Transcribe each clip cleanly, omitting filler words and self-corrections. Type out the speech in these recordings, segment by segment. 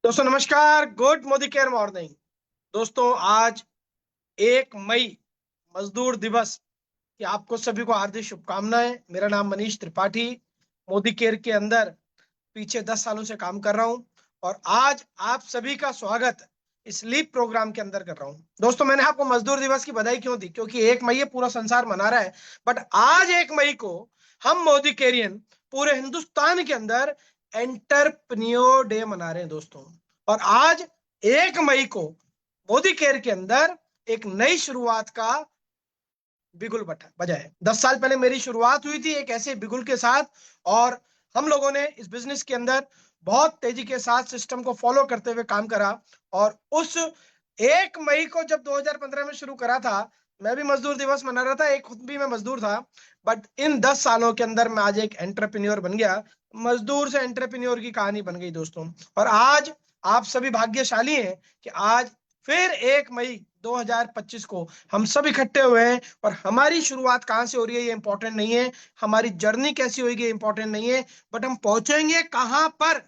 दोस्तों नमस्कार। Good Modi care morning. दोस्तों आज 1 मई मजदूर दिवस की आपको सभी को हार्दिक शुभकामनाएं। मेरा नाम मनीष त्रिपाठी, मोदी केयर के अंदर पीछे 10 सालों से काम कर रहा हूं और आज आप सभी का स्वागत इस लीप प्रोग्राम के अंदर कर रहा हूं। दोस्तों मैंने आपको मजदूर दिवस की बधाई क्यों दी? क्योंकि 1 मई पूरा संसार मना रहा है, बट आज 1 मई को हम मोदी केरियन पूरे हिंदुस्तान के अंदर एंटरप्रेन्योर डे मना रहे हैं दोस्तों। और आज 1 मई को मोदी केयर के अंदर एक नई शुरुआत का बिगुल बजा है। 10 साल पहले मेरी शुरुआत हुई थी एक ऐसे बिगुल के साथ, और हम लोगों ने इस बिजनेस के अंदर बहुत तेजी के साथ सिस्टम को फॉलो करते हुए काम करा। और उस 1 मई को जब 2015 में शुरू करा था, मैं भी मजदूर दिवस मना रहा था, एक खुद भी मैं मजदूर था। बट इन 10 सालों के अंदर मैं आज एक एंटरप्रेन्योर बन गया। मजदूर से एंटरप्रेन्योर की कहानी बन गई दोस्तों। और आज आप सभी भाग्यशाली हैं कि आज फिर 1 मई 2025 को हम सब इकट्ठे हुए हैं। और हमारी शुरुआत कहां से हो रही है ये इंपॉर्टेंट नहीं है, हमारी जर्नी कैसी होगी ये इंपॉर्टेंट नहीं है, बट हम पहुंचेंगे कहां पर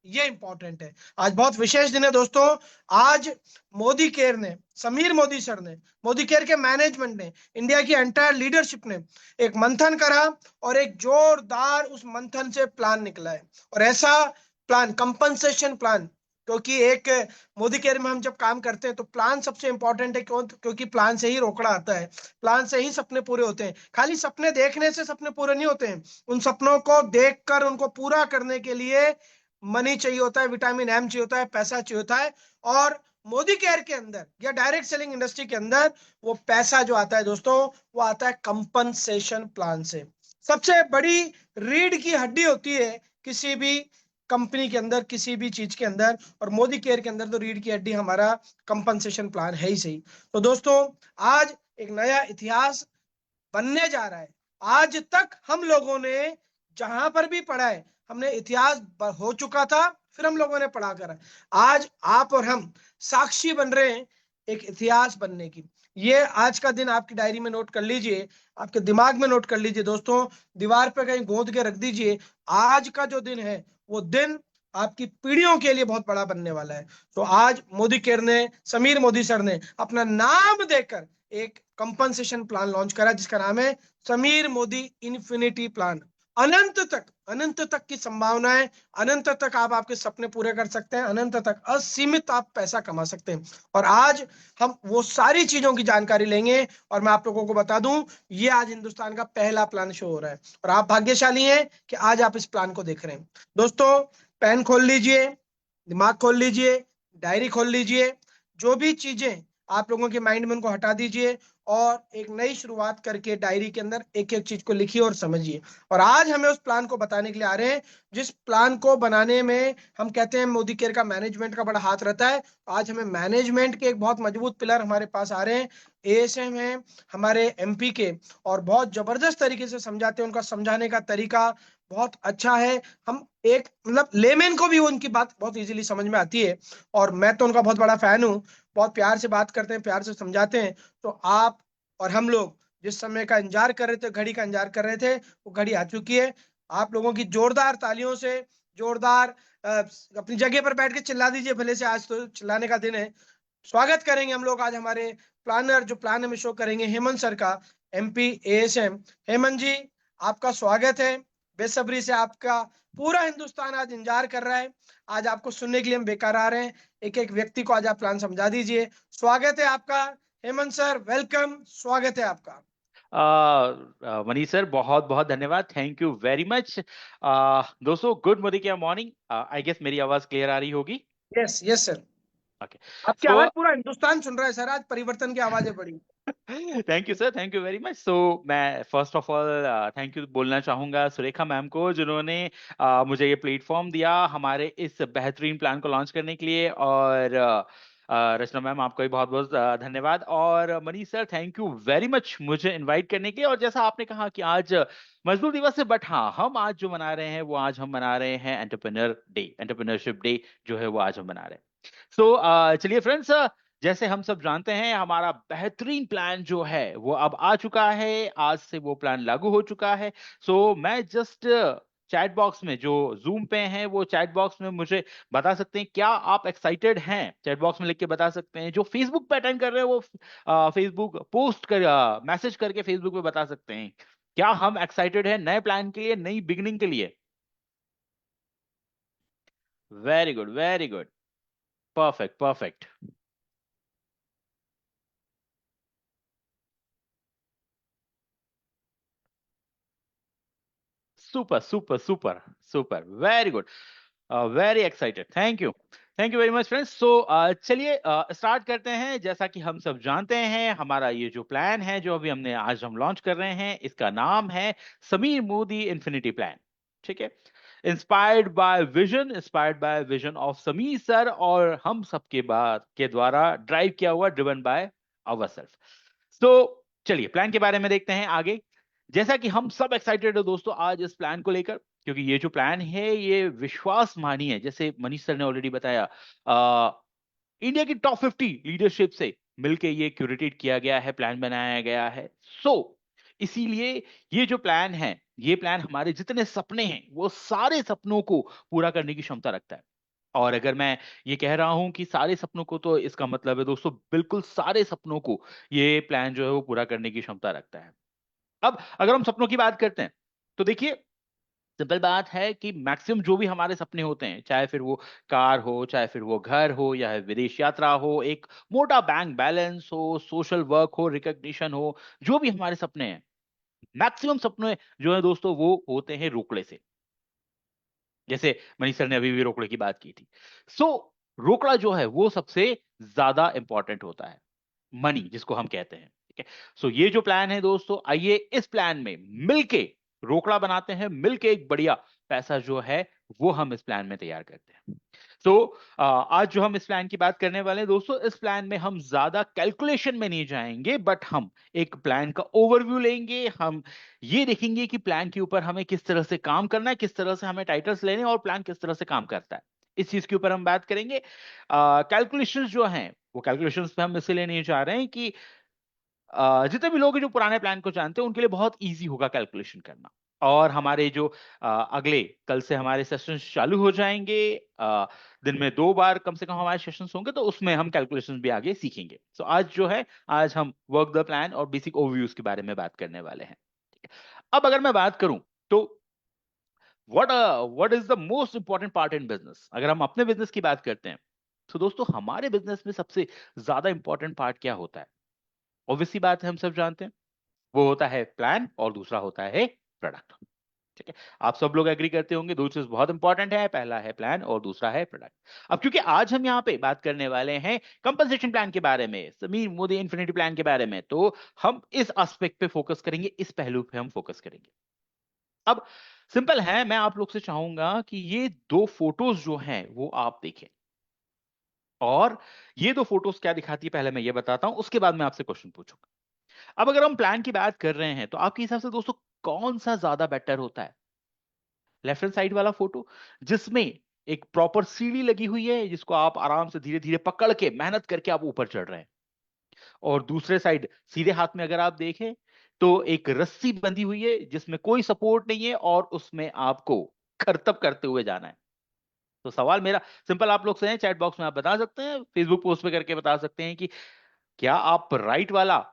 ये इंपॉर्टेंट है। आज बहुत विशेष दिन है दोस्तों। आज मोदी केयर ने, समीर मोदी सर ने, मोदी केयर के मैनेजमेंट ने, इंडिया की एंटायर लीडरशिप ने एक मंथन करा और एक जोरदार उस मंथन से प्लान निकला है। और ऐसा प्लान, कंपनसेशन प्लान, क्योंकि एक मोदी केयर में हम जब काम करते हैं तो प्लान सबसे इंपॉर्टेंट है। क्योंकि प्लान से ही रोकड़ा आता है, प्लान से ही सपने पूरे होते हैं। खाली सपने देखने से सपने पूरे नहीं होते हैं, उन सपनों को देखकर उनको पूरा करने के लिए मनी चाहिए होता है, विटामिन एम चाहिए होता है, पैसा चाहिए होता है। और मोदी केयर के अंदर या डायरेक्ट सेलिंग इंडस्ट्री के अंदर वो पैसा जो आता है दोस्तों, वो आता है कंपनसेशन प्लान से। सबसे बड़ी रीढ़ की हड्डी होती है किसी भी कंपनी के अंदर, किसी भी चीज के अंदर, और मोदी केयर के अंदर तो रीढ़ की हड्डी हमारा कंपनसेशन प्लान है ही सही। तो दोस्तों आज एक नया इतिहास बनने जा रहा है। आज तक हम लोगों ने जहां पर भी पढ़ा है, हमने इतिहास हो चुका था, फिर हम लोगों ने पढ़ा करा। आज आप और हम साक्षी बन रहे हैं एक इतिहास बनने की। ये आज का दिन आपकी डायरी में नोट कर लीजिए, आपके दिमाग में नोट कर लीजिए दोस्तों, दीवार पे कहीं गोद के रख दीजिए। आज का जो दिन है वो दिन आपकी पीढ़ियों के लिए बहुत बड़ा बनने वाला है। तो आज मोदी केयर ने, समीर मोदी सर ने अपना नाम देकर एक कंपनसेशन प्लान लॉन्च करा जिसका नाम है समीर मोदी इन्फिनिटी प्लान। अनंत तक की संभावनाएं, अनंत तक आप आपके सपने पूरे कर सकते हैं, अनंत तक असीमित आप पैसा कमा सकते हैं। और आज हम वो सारी चीजों की जानकारी लेंगे। और मैं आप लोगों को बता दूं, ये आज हिंदुस्तान का पहला प्लान शो हो रहा है और आप भाग्यशाली हैं कि आज आप इस प्लान को देख रहे हैं। दोस्तों पेन खोल लीजिए, दिमाग खोल लीजिए, डायरी खोल लीजिए, जो भी चीजें आप लोगों के माइंड में उनको हटा दीजिए और एक नई शुरुआत करके डायरी के अंदर एक एक चीज को लिखिए और समझिए। और आज हमें उस प्लान को बताने के लिए आ रहे हैं जिस प्लान को बनाने में हम कहते हैं मोदी केयर का मैनेजमेंट का बड़ा हाथ रहता है। आज हमें मैनेजमेंट के एक बहुत मजबूत पिलर हमारे पास आ रहे हैं, एएसएम है हमारे एमपी के, और बहुत जबरदस्त तरीके से समझाते हैं। उनका समझाने का तरीका बहुत अच्छा है। हम एक मतलब लेमैन को भी उनकी बात बहुत इजीली समझ में आती है। और मैं तो उनका बहुत बड़ा फैन हूँ, बहुत प्यार से बात करते हैं, प्यार से समझाते हैं। तो आप और हम लोग जिस समय का इंतजार कर रहे थे, घड़ी का इंतजार कर रहे थे, वो घड़ी आ चुकी है। आप लोगों की जोरदार तालियों से, जोरदार अपनी जगह पर बैठ के चिल्ला दीजिए भले से, आज तो चिल्लाने का दिन है। स्वागत करेंगे हम लोग आज हमारे प्लानर, जो प्लान हमें शो करेंगे, हेमंत सर का, एमपी एएसएम। हेमंत जी आपका स्वागत है। बेसब्री से आपका पूरा हिंदुस्तान आज इंतजार कर रहा है। आज आपको सुनने के लिए हम बेकार आ रहे हैं। एक एक व्यक्ति को आज आप प्लान समझा दीजिए। स्वागत है आपका हेमंत सर, वेलकम, स्वागत है आपका। मनीष सर, बहुत बहुत धन्यवाद। Thank you very much. दोस्तों, गुड मॉर्निंग क्या मॉर्निंग। आई गेस मेरी आवाज क्लियर आ रही होगी। Yes yes sir, okay. आपकी सो आवाज पूरा हिंदुस्तान सुन रहा है सर। आज परिवर्तन की आवाजें बड़ी। Thank you sir, thank you very much. So मैं first of all thank you बोलना चाहूंगा सुरेखा मैम को, जिन्होंने मुझे ये प्लेटफॉर्म दिया हमारे इस बेहतरीन प्लान को लॉन्च करने के लिए। और रचना मैम, आपका भी बहुत बहुत धन्यवाद। और Manish sir, thank you very much मुझे इनवाइट करने के लिए। और जैसा आपने कहा कि आज मजदूर दिवस है, बट हाँ, हम आज जो मना रहे हैं वो आज हम मना रहे हैं एंटरप्रेन्योर डे, एंटरप्रेन्योरशिप डे जो है वो आज हम मना रहे हैं। सो चलिए फ्रेंड्स, जैसे हम सब जानते हैं हमारा बेहतरीन प्लान जो है वो अब आ चुका है, आज से वो प्लान लागू हो चुका है। सो मैं जस्ट चैट बॉक्स में, जो जूम पे हैं वो चैट बॉक्स में मुझे बता सकते हैं क्या आप एक्साइटेड हैं, चैट बॉक्स में लिख के बता सकते हैं। जो फेसबुक पे अटेंड कर रहे हैं वो फेसबुक पोस्ट कर मैसेज करके फेसबुक पे बता सकते हैं क्या हम एक्साइटेड हैं नए प्लान के लिए, नई बिगनिंग के लिए। Very good, very good, perfect perfect. Super super super super, very good, very excited, thank you very much friends. So चलिए स्टार्ट करते हैं। जैसा कि हम सब जानते हैं हमारा ये जो प्लान है जो अभी हमने आज हम लॉन्च कर रहे हैं, इसका नाम है समीर मोदी इन्फिनिटी प्लान। ठीक है, inspired by vision of Sameer sir, और हम सबके बाद के द्वारा ड्राइव किया हुआ, ड्रिवन बाय आवरसेल्फ। तो चलिए प्लान के बारे में देखते हैं आगे। जैसा कि हम सब एक्साइटेड है दोस्तों आज इस प्लान को लेकर, क्योंकि ये जो प्लान है ये विश्वास मानिए, जैसे मनीष सर ने ऑलरेडी बताया, इंडिया की टॉप 50 लीडरशिप से मिलके ये क्यूरेटेड किया गया है, प्लान बनाया गया है। सो इसीलिए ये जो प्लान है, ये प्लान हमारे जितने सपने हैं वो सारे सपनों को पूरा करने की क्षमता रखता है। और अगर मैं ये कह रहा हूं कि सारे सपनों को, तो इसका मतलब है दोस्तों बिल्कुल सारे सपनों को ये प्लान जो है वो पूरा करने की क्षमता रखता है। अब अगर हम सपनों की बात करते हैं तो देखिए, सिंपल बात है कि मैक्सिमम जो भी हमारे सपने होते हैं, चाहे फिर वो कार हो, चाहे फिर वो घर हो, या विदेश यात्रा हो, एक मोटा बैंक बैलेंस हो, सोशल वर्क हो, रिकॉग्निशन हो, जो भी हमारे सपने हैं, मैक्सिमम सपने जो है दोस्तों वो होते हैं रोकड़े से। जैसे मनीष सर ने अभी भी रोकड़े की बात की थी। सो रोकड़ा जो है वो सबसे ज्यादा इंपॉर्टेंट होता है, मनी जिसको हम कहते हैं। ठीक है, सो ये जो प्लान है दोस्तों, आइए इस प्लान में मिलके रोकड़ा बनाते हैं, मिलके एक बढ़िया पैसा जो है वो हम इस प्लान में तैयार करते हैं। तो आज जो हम इस प्लान की बात करने वाले हैं दोस्तों, इस प्लान में हम ज्यादा कैलकुलेशन में नहीं जाएंगे, बट हम एक प्लान का ओवरव्यू लेंगे। हम ये देखेंगे कि प्लान के ऊपर हमें किस तरह से काम करना है, किस तरह से हमें टाइटल्स लेने हैं, और प्लान किस तरह से काम करता है, इस चीज के ऊपर हम बात करेंगे। कैलकुलेशंस जो हैं वो कैलकुलेशंस पे हम इसलिए नहीं जा रहे हैं कि जितने भी लोग हैं जो पुराने प्लान को जानते हैं उनके लिए बहुत इजी होगा कैलकुलेशन करना। और हमारे जो अगले कल से हमारे सेशंस चालू हो जाएंगे, दिन में 2 बार कम से कम हमारे सेशंस होंगे, तो उसमें हम कैलकुलेशंस भी आगे सीखेंगे। सो आज जो है, आज हम वर्क द प्लान और बेसिक ओवरव्यूज के बारे में बात करने वाले हैं। ठीक है, अब अगर मैं बात करूं तो what is the most important part in business, अगर हम अपने बिजनेस की बात करते हैं तो दोस्तों हमारे बिजनेस में सबसे ज्यादा इंपॉर्टेंट पार्ट क्या होता है? ऑब्वियसली बात है, हम सब जानते हैं, वो होता है प्लान और दूसरा होता है प्रोडक्ट। ठीक है, आप सब लोग एग्री करते होंगे, दो चीज बहुत इंपॉर्टेंट है, पहला है प्लान और दूसरा है प्रोडक्ट। अब क्योंकि आज हम यहाँ पे बात करने वाले हैं कंपनसेशन प्लान के बारे में, समीर मोदी इन्फिनिटी प्लान के बारे में, तो हम इस एस्पेक्ट पे फोकस करेंगे, इस पहलू पे हम फोकस करेंगे। अब सिंपल है, मैं आप लोग से चाहूंगा कि ये दो फोटोज जो हैं वो आप देखें, और ये दो फोटोज क्या दिखाती है पहले मैं ये बताता हूं, उसके बाद मैं आपसे क्वेश्चन पूछूंगा। अब अगर हम प्लान की बात कर रहे हैं तो आपके हिसाब से दोस्तों कौन सा ज्यादा बेटर होता है? लेफ्ट हैंड साइड वाला फोटो, जिसमें एक प्रॉपर सीढ़ी लगी हुई है जिसको आप आराम से धीरे धीरे पकड़ के मेहनत करके आप ऊपर चढ़ रहे हैं, और दूसरे साइड सीधे हाथ में अगर आप देखें तो एक रस्सी बंधी हुई है जिसमें कोई सपोर्ट नहीं है, और उसमें आपको करतब करते हुए जाना है। तो सवाल मेरा सिंपल आप लोग से है, चैट बॉक्स में आप बता सकते हैं, फेसबुक पोस्ट पे करके बता सकते हैं कि क्या आप राइट वाला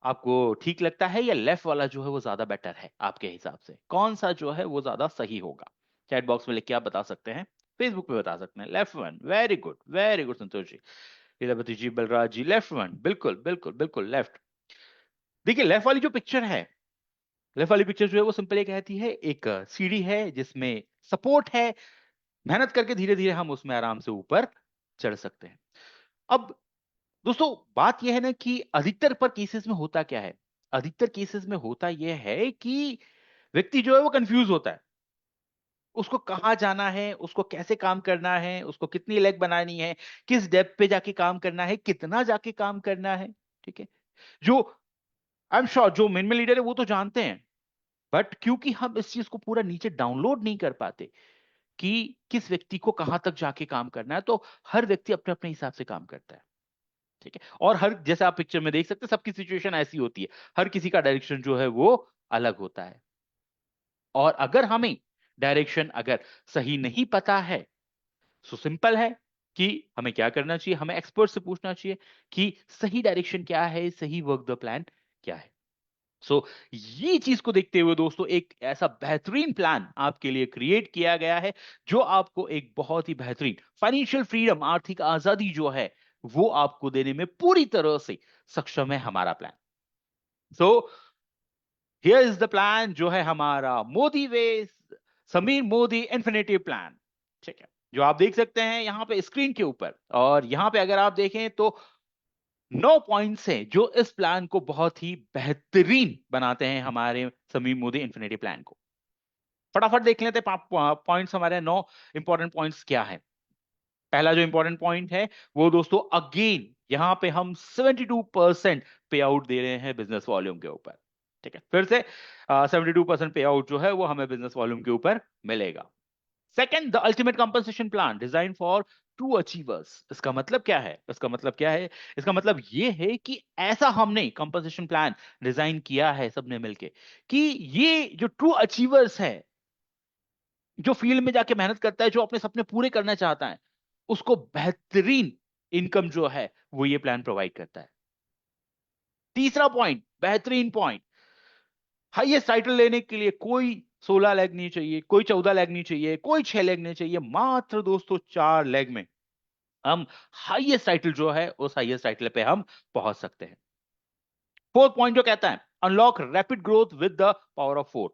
आपको ठीक लगता है, या लेफ्ट वाला जो है वो ज्यादा बेटर है? आपके हिसाब से कौन सा जो है वो ज्यादा सही होगा? चैट बॉक्स में लिख के आप बता सकते हैं, फेसबुक पे बता सकते हैं। Left one, very good Santosh ji, Lilavati जी, बलराज जी, लेफ्ट वन, बिल्कुल बिल्कुल बिल्कुल लेफ्ट। देखिए लेफ्ट वाली जो पिक्चर है, लेफ्ट वाली पिक्चर जो है वो सिंपल ये कहती है, एक सीढ़ी है जिसमें सपोर्ट है, मेहनत करके धीरे धीरे हम उसमें आराम से ऊपर चढ़ सकते हैं। अब दोस्तों बात यह है ना कि अधिकतर पर केसेस में होता क्या है, अधिकतर केसेस में होता यह है कि व्यक्ति जो है वो कंफ्यूज होता है, उसको कहाँ जाना है, उसको कैसे काम करना है, उसको कितनी लेग बनानी है, किस डेप्थ पे जाके काम करना है, कितना जाके काम करना है। ठीक है, जो आई एम श्योर जो मेन लीडर है वो तो जानते हैं, बट क्योंकि हम इस चीज को पूरा नीचे डाउनलोड नहीं कर पाते कि किस व्यक्ति को कहां तक जाके काम करना है, तो हर व्यक्ति अपने अपने हिसाब से काम करता है। ठीक है, और हर, जैसे आप पिक्चर में देख सकते हैं, सबकी सिचुएशन ऐसी होती है, हर किसी का डायरेक्शन जो है वो अलग होता है। और अगर हमें डायरेक्शन अगर सही नहीं पता है, सो सिंपल है कि हमें क्या करना चाहिए, हमें एक्सपर्ट से पूछना चाहिए कि सही डायरेक्शन क्या है, सही वर्क द प्लान क्या है। सो ये चीज को देखते हुए दोस्तों एक ऐसा बेहतरीन प्लान आपके लिए क्रिएट किया गया है जो आपको एक बहुत ही बेहतरीन फाइनेंशियल फ्रीडम, आर्थिक आजादी जो है वो आपको देने में पूरी तरह से सक्षम है हमारा plan. So here is the plan जो है हमारा मोदी वे, समीर मोदी इन्फिनिटी प्लान। ठीक है, जो आप देख सकते हैं यहां पे स्क्रीन के ऊपर, और यहां पे अगर आप देखें तो 9 पॉइंट्स हैं जो इस प्लान को बहुत ही बेहतरीन बनाते हैं, हमारे समीर मोदी इन्फिनिटी प्लान को। फटाफट देख लेते हैं पॉइंट्स, हमारे 9 इंपॉर्टेंट पॉइंट्स क्या है। पहला जो इंपॉर्टेंट पॉइंट है वो दोस्तों, अगेन यहां पे हम 72% पे आउट दे रहे हैं बिजनेस वॉल्यूम के ऊपर। ठीक है, फिर से 72% पे आउट जो है वो हमें बिजनेस वॉल्यूम के ऊपर मिलेगा। Second, the ultimate compensation plan design for true achievers. इसका मतलब क्या है, इसका मतलब क्या है, इसका मतलब ये है कि ऐसा हमने कंपनसेशन प्लान डिजाइन किया है सबने मिलके कि ये जो ट्रू अचीवर्स है, जो फील्ड में जाके मेहनत करता है, जो अपने सपने पूरे करना चाहता है, उसको बेहतरीन इनकम जो है वो ये प्लान प्रोवाइड करता है। तीसरा पॉइंट, बेहतरीन पॉइंट, हाईएस्ट टाइटल लेने के लिए कोई 16 लेग नहीं चाहिए, कोई 14 लेग नहीं चाहिए, कोई 6 लेग नहीं चाहिए, मात्र दोस्तों 4 लेग में हम हाईएस्ट टाइटल जो है उस हाईएस्ट टाइटल पे हम पहुंच सकते हैं। फोर्थ पॉइंट जो कहता है unlock rapid growth with the power of 4।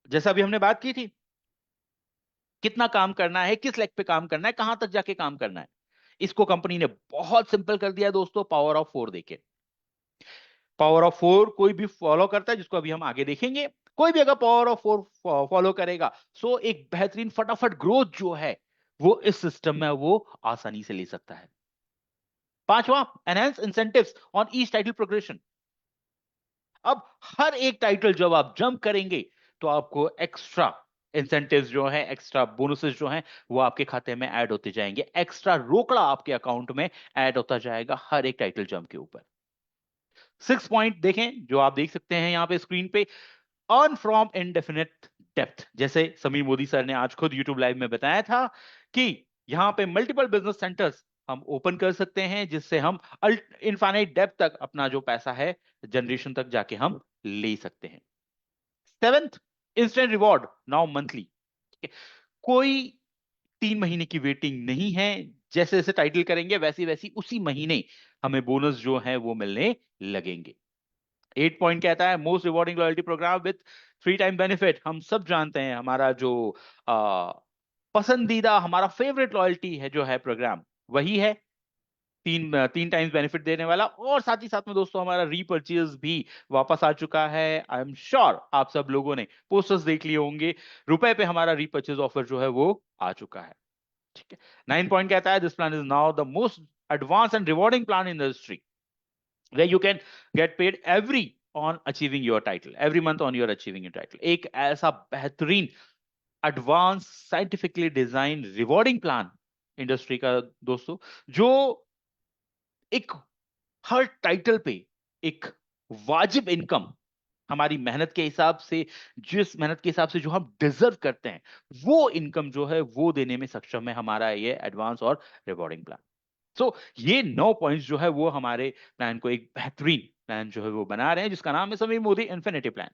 जैसा अभी हमने बात की थी, कितना काम करना है, किस लेग पे काम करना है, कहां तक जाके काम करना है, इसको कंपनी ने बहुत सिंपल कर दिया दोस्तों, पावर ऑफ 4 देके। पावर ऑफ 4 कोई भी फॉलो करता है, जिसको अभी हम आगे देखेंगे, कोई भी अगर पावर ऑफ 4 फॉलो करेगा, सो एक बेहतरीन फटाफट ग्रोथ जो है वो इस सिस्टम में वो आसानी से ले सकता है। पांचवा, enhance incentives on each title progression. अब हर एक टाइटल जब आप जंप करेंगे तो आपको एक्स्ट्रा इंसेंटिव्स जो है, एक्स्ट्रा बोनसेस जो हैं वो आपके खाते में ऐड होते जाएंगे, एक्स्ट्रा रोकड़ा आपके अकाउंट में ऐड होता जाएगा हर एक टाइटल जंप के ऊपर। 6 पॉइंट देखें जो आप देख सकते हैं यहां पे स्क्रीन पे, अर्न फ्रॉम इनडेफिनेट डेप्थ। जैसे समीर मोदी सर ने आज खुद यूट्यूब लाइव में बताया था कि यहां पे मल्टीपल बिजनेस सेंटर्स हम ओपन कर सकते हैं, जिससे हम इनफाइनाइट डेप्थ तक अपना जो पैसा है जनरेशन तक जाके हम ले सकते हैं। Seventh, instant reward now monthly. कोई 3 महीने की वेटिंग नहीं है, जैसे जैसे टाइटल करेंगे वैसी वैसी उसी महीने हमें बोनस जो है वो मिलने लगेंगे। 8 पॉइंट कहता है most rewarding loyalty program with 3 time benefit. हम सब जानते हैं हमारा जो आ, पसंदीदा, हमारा फेवरेट लॉयल्टी है जो है प्रोग्राम, वही है 3 टाइम्स बेनिफिट देने वाला। और साथ ही साथ में दोस्तों हमारा रीपर्चेज भी वापस आ चुका है। आई एम श्योर आप सब लोगों ने पोस्टर्स देख लिए होंगे, रुपए पे हमारा रीपर्चेज ऑफर जो है वो आ चुका है। ठीक है, 9 पॉइंट कहता है this plan is now the most advance and rewarding plan in the history, where you can get paid every on achieving your title, every month on your achieving your title। एक ऐसा बेहतरीन advance scientifically design rewarding plan industry का दोस्तों, जो एक हर title पे एक वाजिब इनकम हमारी मेहनत के हिसाब से, जिस मेहनत के हिसाब से जो हम डिजर्व करते हैं, वो इनकम जो है वो देने में सक्षम है हमारा ये एडवांस और रिवॉर्डिंग प्लान। सो ये 9 पॉइंट्स जो है वो हमारे प्लान को एक बेहतरीन प्लान जो है वो बना रहे हैं, जिसका नाम है समीर मोदी इन्फिनिटी प्लान।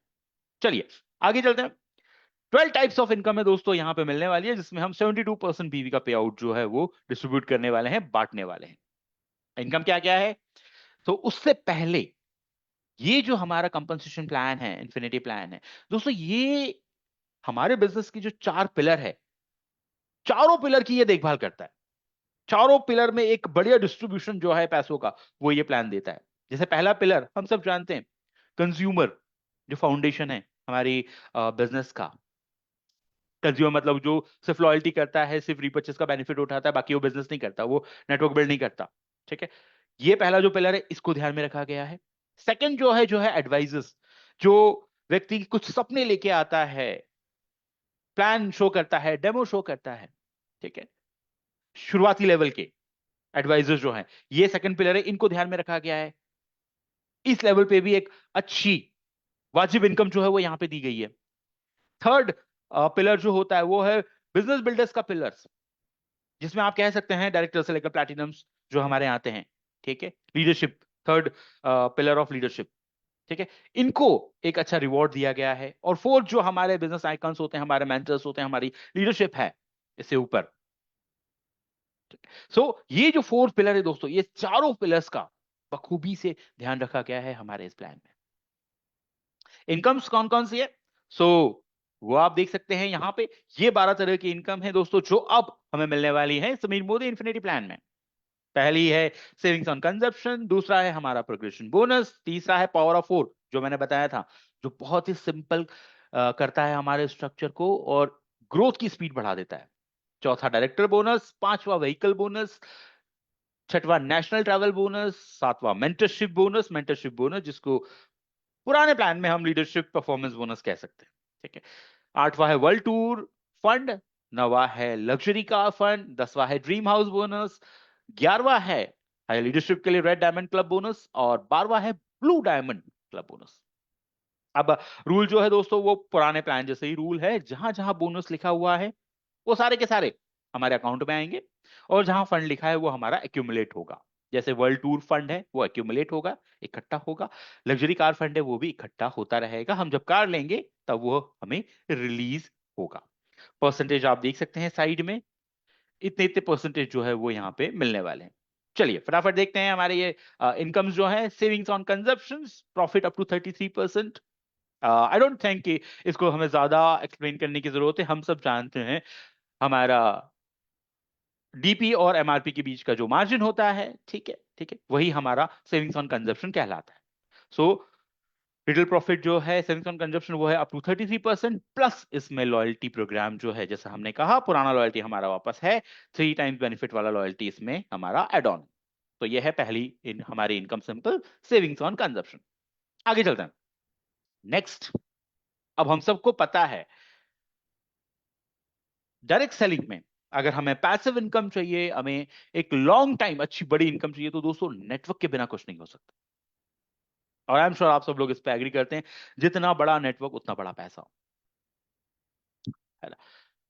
चलिए आगे चलते हैं। 12 टाइप्स ऑफ इनकम है दोस्तों यहाँ पे मिलने वाली है, जिसमें हम 72% बीवी का पे आउट जो है वो डिस्ट्रीब्यूट करने वाले हैं, बांटने वाले हैं। इनकम क्या क्या है, तो उससे पहले ये जो हमारा कंपनसेशन प्लान है, इन्फिनिटी प्लान है दोस्तों, ये हमारे बिजनेस की जो 4 पिलर है, चारों पिलर की ये देखभाल करता है। चारों पिलर में एक बढ़िया डिस्ट्रीब्यूशन जो है पैसों का वो ये प्लान देता है। जैसे पहला पिलर हम सब जानते हैं, कंज्यूमर, जो फाउंडेशन है हमारी बिजनेस का। कंज्यूमर मतलब जो सिर्फ लॉयल्टी करता है, सिर्फ रिपर्चेस का बेनिफिट उठाता है, बाकी वो बिजनेस नहीं करता, वो नेटवर्क बिल्ड नहीं करता। ठीक है, ये पहला जो पिलर है इसको ध्यान में रखा गया है। सेकंड जो है एडवाइजर्स, जो व्यक्ति कुछ सपने लेके आता है, प्लान शो करता है, डेमो शो करता है। ठीक है, शुरुआती लेवल के एडवाइजर्स जो हैं, ये सेकंड पिलर है, इनको ध्यान में रखा गया है। इस लेवल पे भी एक अच्छी वाजिब इनकम जो है वो यहां पे दी गई है। थर्ड, पिलर जो होता है वो है बिजनेस बिल्डर्स का पिलर्स, जिसमें आप कह सकते हैं डायरेक्टर से लेकर प्लैटिनम्स जो हमारे यहाँ आते हैं, ठीक है, leadership, third pillar of leadership, ठीक है, इनको एक अच्छा रिवॉर्ड दिया गया है। और फोर्थ जो हमारे बिजनेस आइकन्स होते हैं, हमारे मेंटर्स होते हैं, हमारी लीडरशिप है इससे ऊपर। सो ये जो फोर्थ पिलर है दोस्तों, ये चारों पिलर्स का बखूबी से ध्यान रखा गया है हमारे इस प्लान में। इनकम्स कौन कौन सी है? वो आप देख सकते हैं यहाँ पे, ये 12 तरह की इनकम है दोस्तों जो अब हमें मिलने वाली है समीर मोदी इन्फिनिटी प्लान में। पहली है सेविंग्स ऑन कंजप्शन, दूसरा है हमारा प्रोग्रेशन बोनस, तीसरा है पावर ऑफ फोर जो मैंने बताया था, जो बहुत ही सिंपल करता है हमारे स्ट्रक्चर को और ग्रोथ की स्पीड बढ़ा देता है, चौथा डायरेक्टर बोनस, पांचवा व्हीकल बोनस, छठवां नेशनल ट्रैवल बोनस, सातवां मेंटरशिप बोनस जिसको पुराने प्लान में हम लीडरशिप परफॉर्मेंस बोनस कह सकते हैं, ठीक है, आठवां है वर्ल्ड टूर फंड, नवा है लग्जरी कार फंड, दसवां है ड्रीम हाउस बोनस, 11वां है हाई लीडरशिप के लिए रेड डायमंड क्लब बोनस और 12वां है ब्लू डायमंड क्लब बोनस। अब रूल जो है दोस्तों वो पुराने प्लान जैसे ही रूल है, जहां जहां बोनस लिखा हुआ है वो सारे के सारे हमारे अकाउंट में आएंगे और जहां फंड लिखा है वो हमारा एक्यूमुलेट होगा। जैसे वर्ल्ड टूर फंड है वो एक्यूमुलेट होगा, इकट्ठा होगा, लग्जरी कार फंड है वो भी इकट्ठा होता रहेगा, हम जब कार लेंगे तब वो हमें रिलीज होगा। परसेंटेज आप देख सकते हैं साइड में, इतने इतने परसेंटेज जो है वो यहाँ पे मिलने वाले हैं। चलिए फटाफट देखते हैं हमारे ये इनकम्स जो है। Savings on consumption profit up to 33%। I don't think कि इसको हमें ज्यादा एक्सप्लेन करने की जरूरत है, हम सब जानते हैं हमारा डीपी और एमआरपी के बीच का जो मार्जिन होता है, ठीक है ठीक है, वही हमारा सेविंग्स ऑन कंजप्शन कहलाता है। सो रिटेल प्रॉफिट जो है सेविंग्स ऑन कंजप्शन वो है अप टू 33%, प्लस इसमें लॉयल्टी प्रोग्राम जो है, जैसा हमने कहा पुराना लॉयल्टी हमारा वापस है, 3 टाइम्स बेनिफिट वाला लॉयल्टी इसमें हमारा एड ऑन। तो ये है पहली हमारी income simple savings on consumption. आगे चलते हैं नेक्स्ट। अब हम सबको पता है डायरेक्ट सेलिंग में अगर हमें पैसिव इनकम चाहिए, हमें एक लॉन्ग टाइम अच्छी बड़ी इनकम चाहिए, तो दोस्तों नेटवर्क के बिना कुछ नहीं हो सकता। और आई एम श्योर आप सब लोग इस पे एग्री करते हैं, जितना बड़ा नेटवर्क उतना बड़ा पैसा, है ना।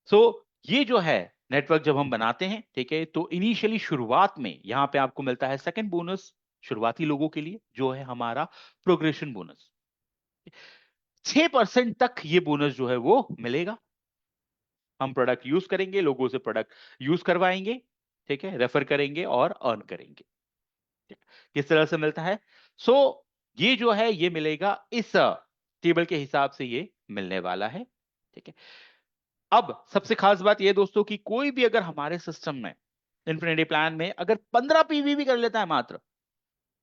सो ये जो है नेटवर्क जब हम बनाते हैं, ठीक है, तो इनिशियली शुरुआत में यहां पे आपको मिलता है सेकंड बोनस शुरुआती लोगों के लिए, जो है हमारा प्रोग्रेशन बोनस। 6% तक ये बोनस जो है वो मिलेगा। हम प्रोडक्ट यूज करेंगे, लोगों से प्रोडक्ट यूज करवाएंगे, ठीक है, रेफर करेंगे और अर्न करेंगे। ठीक। किस तरह से मिलता है? सो ये जो है ये मिलेगा इस टेबल के हिसाब से ये मिलने वाला है, ठीक है। अब सबसे खास बात ये दोस्तों कि कोई भी अगर हमारे सिस्टम में इन्फिनिटी प्लान में अगर 15 पीवी भी कर लेता है मात्र,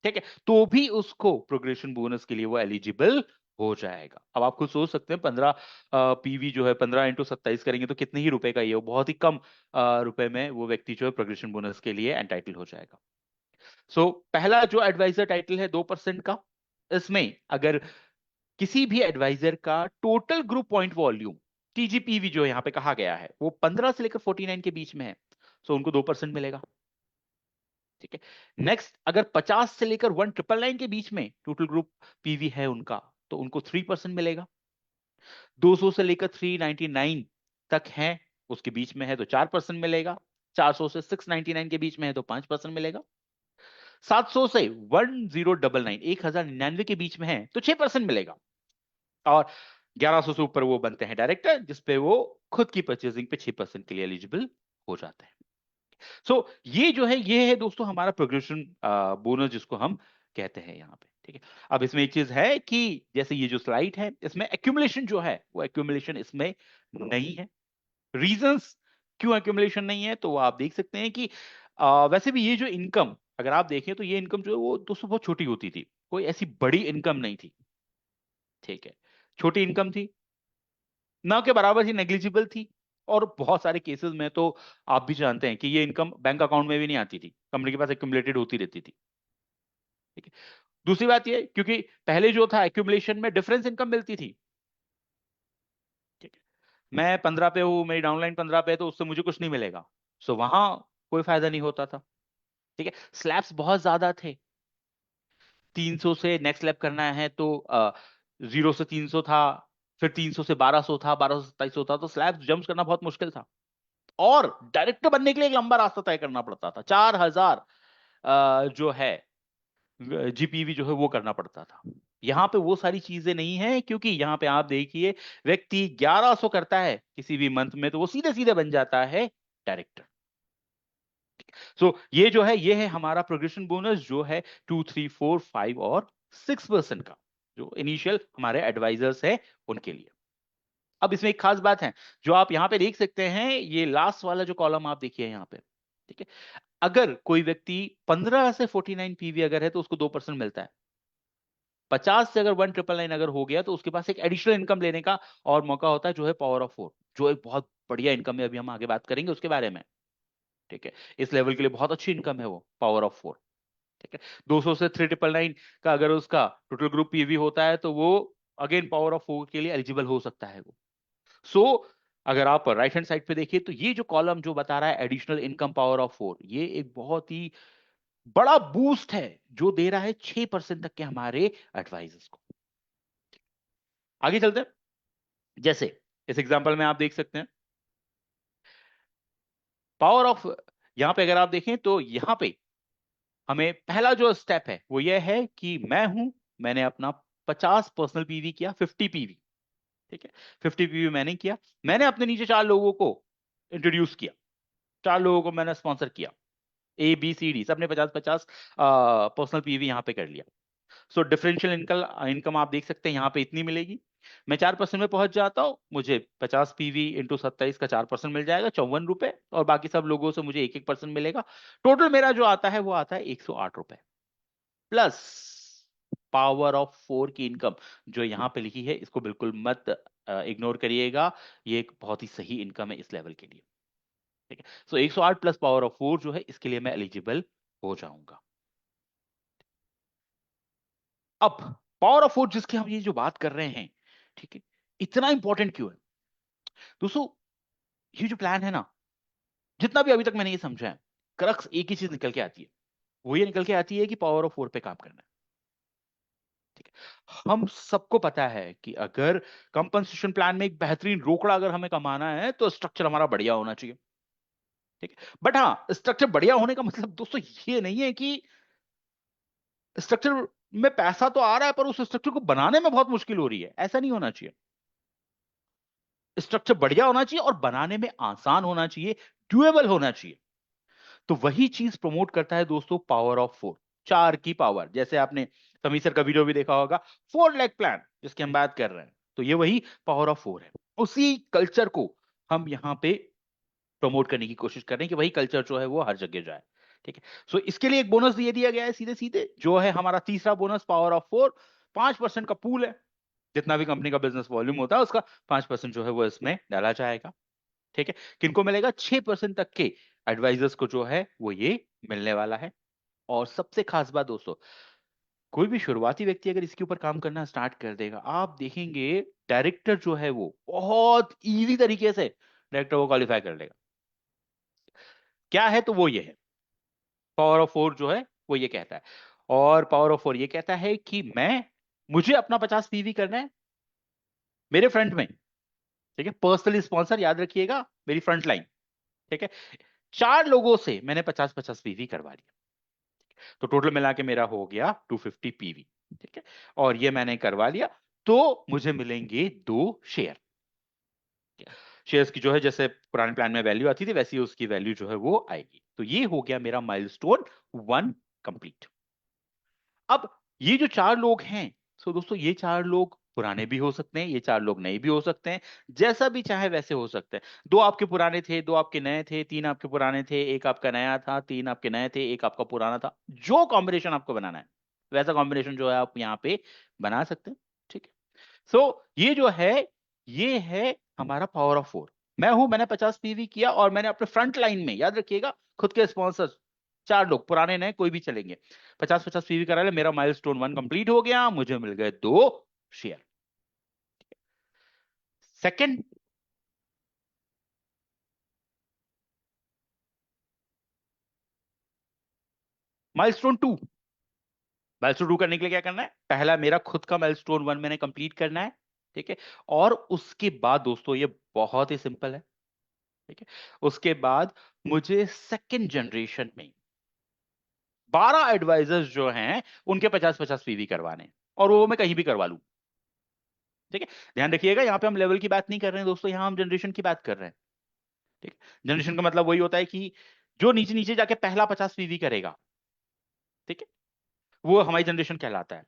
ठीक है, तो भी उसको प्रोग्रेशन बोनस के लिए वो एलिजिबल हो जाएगा। अब आप खुद सोच सकते हैं 15 पीवी जो है 15 × 27 करेंगे तो कितने ही रुपए का ये, बहुत ही कम रुपए में वो व्यक्ति जो है प्रोग्रेशन बोनस के लिए एंटाइटल हो जाएगा। सो पहला जो एडवाइजर टाइटल है 2% का, इसमें अगर किसी भी एडवाइजर का टोटल ग्रुप पॉइंट वॉल्यूम टीजीपीवी जो यहाँ पे कहा गया है वो 15 से लेकर 49 के बीच में है, सो उनको 2% मिलेगा, ठीक है। नेक्स्ट अगर 50 से लेकर 1999 के बीच में टोटल ग्रुप पीवी है उनका, तो उनको 3% मिलेगा। 200 से लेकर 399 तक है, उसके बीच में है तो 4% मिलेगा। 400 से 699 के बीच में है तो 5% मिलेगा। 700 से 1099 के बीच में है तो 6% मिलेगा। और 1100 से ऊपर वो बनते हैं डायरेक्टर, जिसपे वो खुद की परचेजिंग पे 6% के लिए एलिजिबल हो जाते हैं। सो ये जो है ये है दोस्तों हमारा प्रोग्रेशन बोनस जिसको हम कहते हैं यहाँ पे, ठीक है। अब इसमें एक चीज है कि जैसे ये जो स्लाइड है इसमें एक्यूमुलेशन जो है वो एक्यूमुलेशन इसमें नहीं है। रीजंस क्यों एक्यूमुलेशन नहीं है तो वो आप देख सकते हैं कि वैसे भी ये जो इनकम अगर आप देखें तो ये इनकम जो है वो दोस्तों बहुत छोटी होती थी, कोई ऐसी बड़ी इनकम नहीं थी, ठीक है, छोटी इनकम थी, ना के बराबर ही नेग्लिजिबल थी। और बहुत सारे केसेस में तो आप भी जानते हैं कि ये इनकम बैंक अकाउंट में भी नहीं आती थी, कंपनी के पास एक्यूमुलेटेड होती रहती थी, ठीक है। दूसरी बात ये क्योंकि पहले जो था एक्यूमुलेशन में डिफरेंस इनकम मिलती थी, ठीक है, मैं 15 पे हूं, मेरी डाउनलाइन 15 पे है तो उससे मुझे कुछ नहीं मिलेगा, सो वहां कोई फायदा नहीं होता था, ठीक है। स्लैब्स बहुत ज्यादा थे, 300 से नेक्स्ट स्लैब करना है तो 0 से 300 था, फिर 300 से 1200 था, 1200 से 2700 था, तो स्लैब जंप करना बहुत मुश्किल था। और डायरेक्टर बनने के लिए एक लंबा रास्ता तय करना पड़ता था, 4000 जो है जीपीवी जो है वो करना पड़ता था। यहाँ पे वो सारी चीजें नहीं है, क्योंकि यहाँ पे आप देखिए व्यक्ति 1100 करता है किसी भी मंथ में, तो वो सीधे सीधे बन जाता है डायरेक्टर। सो ये जो है, ये है हमारा प्रोग्रेशन बोनस, जो है 2, 3, 4, 5 और 6% का, जो इनिशियल हमारे एडवाइजर्स है उनके लिए। अब इसमें एक खास बात है जो आप यहाँ पे देख सकते हैं, ये लास्ट वाला जो कॉलम आप देखिए यहाँ पे, ठीक है। अगर कोई व्यक्ति 15 से 49 पीवी अगर है तो उसको 2% मिलता है। 50 से अगर 1999 अगर हो गया तो उसके पास एक एडिशनल इनकम लेने का और मौका होता है, जो है पावर ऑफ 4, जो एक बहुत बढ़िया इनकम है। अभी हम आगे बात करेंगे उसके बारे में, ठीक है। इस लेवल के लिए बहुत अच्छी इनकम है वो पावर ऑफ 4, ठीक है। 200 से 399 का अगर उसका टोटल ग्रुप पीवी होता है तो वो अगेन पावर ऑफ 4 के लिए एलिजिबल हो सकता है वो। सो अगर आप राइट हैंड साइड पे देखिए तो ये जो कॉलम जो बता रहा है एडिशनल इनकम पावर ऑफ 4, ये एक बहुत ही बड़ा बूस्ट है जो दे रहा है 6% तक के हमारे एडवाइजर्स को। आगे चलते हैं। जैसे इस एग्जांपल में आप देख सकते हैं पावर ऑफ, यहां पे अगर आप देखें तो यहां पे हमें पहला जो स्टेप है वो ये है कि मैंने अपना 50 पर्सनल पीवी किया, 50 पीवी, ठीक है। 50 पीवी मैंने किया, मैंने अपने नीचे 4 लोगों को इंट्रोड्यूस किया, 4 लोगों को मैंने स्पॉन्सर किया, ABCD सबने 50-50 पर्सनल पीवी यहां पे कर लिया। सो डिफरेंशियल इनकम आप देख सकते हैं यहाँ पे इतनी मिलेगी। मैं 4% में पहुंच जाता हूँ, मुझे 50 पीवी इंटू 27 का 4% मिल जाएगा, 54 रुपए, और बाकी सब लोगों से मुझे 1-1% मिलेगा। टोटल मेरा जो आता है वो आता है 108 रुपए, प्लस पावर ऑफ 4 की इनकम जो यहाँ पे लिखी है, इसको बिल्कुल मत इग्नोर करिएगा, ये एक बहुत ही सही इनकम है इस लेवल के लिए, ठीक है। सो 108 प्लस पावर ऑफ 4 जो है, इसके लिए मैं एलिजिबल हो जाऊंगा। अब पावर ऑफ 4 जिसकी हम ये जो बात कर रहे हैं, ठीक है, इतना इंपॉर्टेंट क्यों है दोस्तों? ये जो प्लान है ना, जितना भी अभी तक मैंने ये समझा है, क्रक्स एक ही चीज निकल के आती है, वो ये निकल के आती है कि पावर ऑफ 4 पे काम करना है, ठीक है। हम सबको पता है कि अगर कंपनसेशन प्लान में एक बेहतरीन रोकड़ा अगर हमें कमाना है तो स्ट्रक्चर हमारा बढ़िया होना चाहिए, ठीक है। बट हाँ, स्ट्रक्चर बढ़िया होने का मतलब दोस्तों ये नहीं है कि स्ट्रक्चर में पैसा तो आ रहा है पर उस स्ट्रक्चर को बनाने में बहुत मुश्किल हो रही है, ऐसा नहीं होना चाहिए। स्ट्रक्चर बढ़िया होना चाहिए और बनाने में आसान होना चाहिए, ड्यूएबल होना चाहिए। तो वही चीज प्रमोट करता है दोस्तों पावर ऑफ 4, 4 की पावर। जैसे आपने समीर सर का वीडियो भी देखा होगा, 4 लेग प्लान जिसकी हम बात कर रहे हैं, तो ये वही पावर ऑफ 4 है। उसी कल्चर को हम यहाँ पे प्रमोट करने की कोशिश कर रहे हैं कि वही कल्चर जो है वो हर जगह जाए, ठीक है। सो इसके लिए एक बोनस ये दिया गया है सीधे सीधे, जो है हमारा तीसरा बोनस पावर ऑफ 4, 5% का पूल है। जितना भी कंपनी का बिजनेस वॉल्यूम होता है उसका 5% जो है वो इसमें डाला जाएगा, ठीक है। किनको मिलेगा? 6% तक के एडवाइजर्स को जो है वो ये मिलने वाला है। और सबसे खास बात दोस्तों, कोई भी शुरुआती व्यक्ति अगर इसके ऊपर काम करना स्टार्ट कर देगा, आप देखेंगे डायरेक्टर जो है वो बहुत इजी तरीके से डायरेक्टर को क्वालिफाई कर लेगा। क्या है? तो वो ये है, पावर ऑफ 4 जो है वो ये कहता है। और पावर ऑफ 4 ये कहता है कि मुझे अपना 50 पीवी करना है मेरे फ्रंट में, ठीक है। पर्सनली स्पॉन्सर, याद रखिएगा, मेरी फ्रंट लाइन, ठीक है। 4 लोगों से मैंने 50-50 पीवी करवा लिया, तो टोटल मिला के मेरा हो गया 250 पीवी, ठीक है। और ये मैंने करवा लिया, तो मुझे मिलेंगे 2 शेयर। शेयर्स की जो है जैसे पुराने प्लान में वैल्यू आती थी वैसी उसकी वैल्यू जो है वो आएगी। तो ये हो गया मेरा माइलस्टोन 1 कंप्लीट। अब ये जो 4 लोग हैं, सो दोस्तों ये 4 लोग पुराने भी हो सकते हैं, ये 4 लोग नए भी हो सकते हैं, जैसा भी चाहे वैसे हो सकते हैं। 2 आपके पुराने थे, 2 आपके नए थे, 3 आपके पुराने थे, 1 आपका नया था, 3 आपके नए थे, 1 आपका पुराना था। जो कॉम्बिनेशन आपको बनाना है वैसा कॉम्बिनेशन जो है आप यहाँ पे बना सकते हैं, ठीक है। सो ये जो है, ये है हमारा पावर ऑफ 4। मैंने 50 पीवी किया और मैंने अपने फ्रंट लाइन में, याद रखिएगा, खुद के स्पॉन्सर 4 लोग, पुराने नए कोई भी चलेंगे, 50-50 पीवी करा ले, मेरा माइलस्टोन 1 कंप्लीट हो गया, मुझे मिल गए 2 शेयर। Second, milestone 2। माइलस्टोन 2 करने के लिए क्या करना है? पहला मेरा खुद का माइलस्टोन 1 मैंने कंप्लीट करना है, ठीक है। और उसके बाद दोस्तों ये बहुत ही सिंपल है, ठीक है। उसके बाद मुझे सेकंड जनरेशन में 12 एडवाइजर्स जो हैं उनके 50-50 पीवी करवाने हैं, और वो मैं कहीं भी करवा लूं, ठीक है। ध्यान रखिएगा, यहाँ पे हम लेवल की बात नहीं कर रहे हैं दोस्तों, यहाँ हम जनरेशन की बात कर रहे हैं, ठीक है। जनरेशन का मतलब वही होता है कि जो नीचे नीचे जाके पहला 50 पीवी करेगा, ठीक है, वो हमारी जनरेशन कहलाता है।